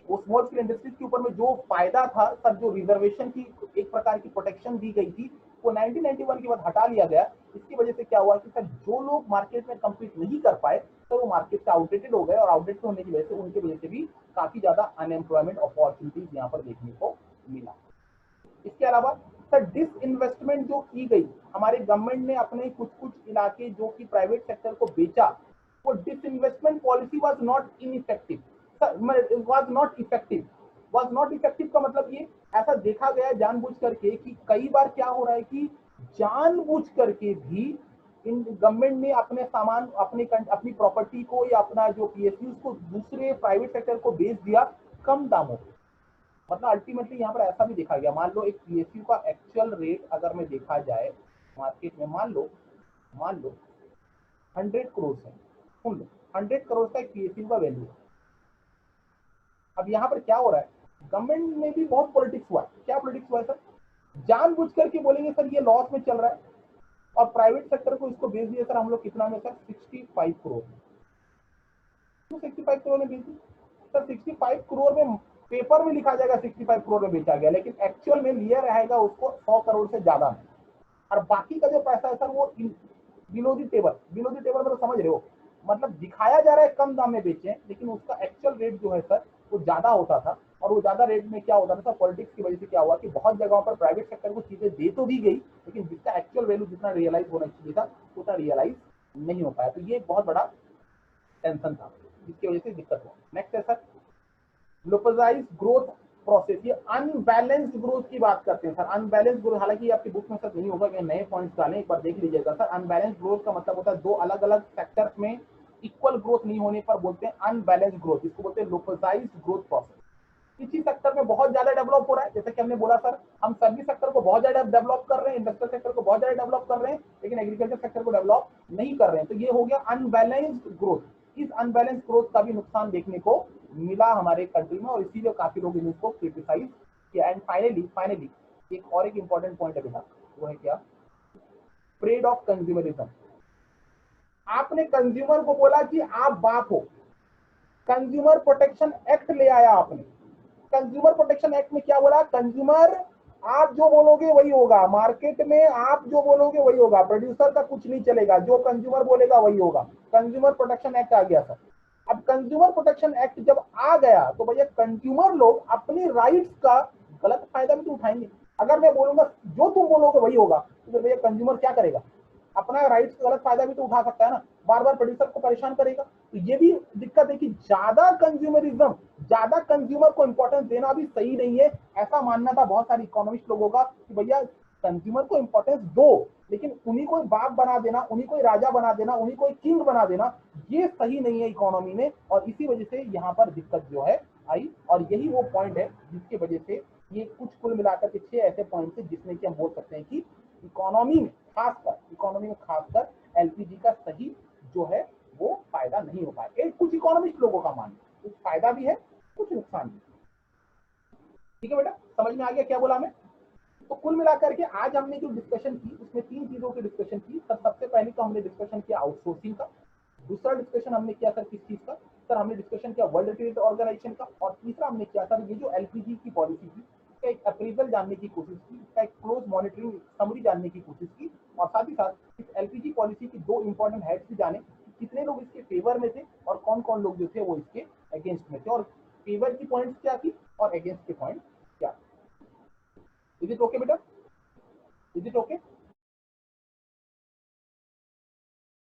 वो स्मॉल स्केल इंडस्ट्रीज के ऊपर में जो फायदा था सर, जो रिजर्वेशन की एक प्रकार की प्रोटेक्शन दी गई थी, वो 1991 के बाद हटा लिया गया। इसकी वजह से क्या हुआ कि सर जो लोग मार्केट में कम्पीट नहीं कर पाए तो वो मार्केट से आउटडेटेड हो गए, और आउटडेटेड होने की वजह से उनकी वजह से भी काफी ज्यादा अनएम्प्लॉयमेंट अपॉर्चुनिटीज यहाँ पर देखने को मिला। इसके अलावा सर डिसइन्वेस्टमेंट जो की गई, हमारे गवर्नमेंट ने अपने कुछ कुछ इलाके जो कि प्राइवेट सेक्टर को बेचा, वो disinvestment policy was not ineffective, was not effective. Was not effective का मतलब ये ऐसा देखा गया जानबूझ करके कि कई बार क्या हो रहा है कि जानबूझ करके भी इन गवर्नमेंट ने अपने सामान, अपनी प्रॉपर्टी को या अपना जो पीएसयू को दूसरे प्राइवेट सेक्टर को बेच दिया कम दामों पे। मतलब अल्टीमेटली यहाँ पर ऐसा भी देखा गया, मान लो एक पीएसयू का एक्चुअल रेट अगर में देखा जाए मार्केट में, मान लो 100 करोड़ है, सुन लो 100 करोड़ का एक पीएसयू का वैल्यू है। अब यहाँ पर क्या हो रहा है, गवर्नमेंट में भी बहुत पॉलिटिक्स हुआ है। क्या पॉलिटिक्स हुआ है सर, जानबूझ करके बोलेंगे सर ये लॉस में चल रहा है, और प्राइवेट सेक्टर को इसको बेच दिया सर हम लोग कितना में सर, 65 करोड़। क्यों 65 करोड़ में बेच दी सर? 65 करोड़ में पेपर में लिखा जाएगा 65 करोड़ में बेचा गया, लेकिन एक्चुअल में लिया रहेगा उसको 100 करोड़ से ज्यादा में, और बाकी का जो पैसा है सर वो below the table, below the table मतलब समझ रहे हो, मतलब दिखाया जा रहा है कम दाम में बेचे, लेकिन उसका एक्चुअल रेट जो है सर वो ज्यादा होता था। और वो ज्यादा रेट में क्या होता था सर, पॉलिटिक्स की वजह से क्या हुआ कि बहुत जगहों पर प्राइवेट सेक्टर को चीजें दे तो दी गई, लेकिन जिसका एक्चुअल वैल्यू जितना रियलाइज होना चाहिए था उतना रियलाइज नहीं हो पाया। तो ये एक बहुत बड़ा टेंशन था जिसकी वजह से दिक्कत हुआ। नेक्स्ट है सर ग्लोबलाइज्ड ग्रोथ प्रोसेस, ये अनबैलेंस्ड ग्रोथ की बात करते हैं सर। अनबैलेंस्ड ग्रोथ, हालांकि आपकी बुक में सर नहीं होगा, मैं नए पॉइंट्स डालें, एक बार देख लीजिएगा सर। अनबैलेंस्ड ग्रोथ का मतलब होता है दो अलग अलग सेक्टर्स में इक्वल ग्रोथ नहीं होने पर बोलते हैं अनबैलेंस्ड ग्रोथ, इसको बोलते हैं ग्लोबलाइज्ड ग्रोथ प्रोसेस। किसी सेक्टर में बहुत ज्यादा डेवलप हो रहा है, जैसे कि हमने बोला सर हम सर्विस सेक्टर को बहुत ज्यादा डेवलप कर रहे हैं, इंडस्ट्रियल सेक्टर को बहुत ज्यादा डेवलप कर रहे हैं, लेकिन एग्रीकल्चर सेक्टर को डेवलप नहीं कर रहे हैं, तो ये हो गया अनबैलेंस्ड ग्रोथ। इस अनबैलेंस ग्रोथ का भी नुकसान देखने को मिला हमारे कंट्री में, और इसीलिए काफी लोग इसको क्रिटिसाइज किया। एंड फाइनली एक और एक इंपॉर्टेंट पॉइंट है बेटा, वो है क्या, स्प्रेड ऑफ कंज्यूमरिज्म। आपने कंज्यूमर को बोला कि आप बाप हो, कंज्यूमर प्रोटेक्शन एक्ट ले आया आपने। कंज्यूमर प्रोटेक्शन एक्ट में क्या बोला, कंज्यूमर आप जो बोलोगे वही होगा, मार्केट में आप जो बोलोगे वही होगा, प्रोड्यूसर का कुछ नहीं चलेगा, जो कंज्यूमर बोलेगा वही होगा। कंज्यूमर प्रोटेक्शन एक्ट आ गया सर। अब कंज्यूमर प्रोटेक्शन एक्ट जब आ गया तो भैया कंज्यूमर लोग अपनी राइट्स का गलत फायदा भी तो उठाएंगे। अगर मैं बोलूंगा जो तुम बोलोगे वही होगा, तो फिर भैया कंज्यूमर क्या करेगा, अपना राइट्स का गलत फायदा भी तो उठा सकता है ना, बार बार प्रोड्यूसर को परेशान करेगा। तो ये भी दिक्कत है कि ज्यादा कंज्यूमरिज्म, ज्यादा कंज्यूमर को इंपॉर्टेंस देना भी सही नहीं है। ऐसा मानना था बहुत सारे इकोनॉमिस्ट लोगों का कि भैया कंज्यूमर को इंपॉर्टेंस दो, लेकिन उन्हीं को बाप बना देना, उन्हीं को राजा बना देना, उन्हीं को किंग बना देना, ये सही नहीं है इकोनॉमी में। और इसी वजह से यहाँ पर दिक्कत जो है आई, और यही वो पॉइंट है जिसकी वजह से ये कुछ कुल मिलाकर के 6 ऐसे पॉइंट है जिसमें कि हम बोल सकते हैं कि इकोनॉमी में खासकर एलपीजी का सही जो है वो फायदा नहीं हो पाया। एक कुछ इकोनॉमिस्ट लोगों का मानना, कुछ फायदा भी है कुछ नुकसान भी। ठीक है बेटा, समझ में आ गया क्या बोला हमें? तो कुल मिलाकर के आज हमने जो डिस्कशन की उसमें 3 चीजों की डिस्कशन की सर। सबसे पहले तो हमने डिस्कशन किया आउटसोर्सिंग का, दूसरा डिस्कशन हमने किया सर किस चीज का, सर हमने डिस्कशन किया वर्ल्ड ट्रेड ऑर्गेनाइजेशन का, और तीसरा हमने किया सर ये जो एलपीजी की पॉलिसी थी इसका एक अप्रेजल जानने की कोशिश की, इसका एक क्लोज मॉनिटरिंग समरी जानने की कोशिश की, और साथ ही साथ इस एलपीजी पॉलिसी की 2 इंपॉर्टेंट हेड्स भी जाने, कितने लोग इसके फेवर में थे और कौन कौन लोग जो थे वो इसके अगेंस्ट में थे, और फेवर की पॉइंट्स क्या थी और अगेंस्ट के पॉइंट क्या। इज इट ओके बेटा, इज इट ओके?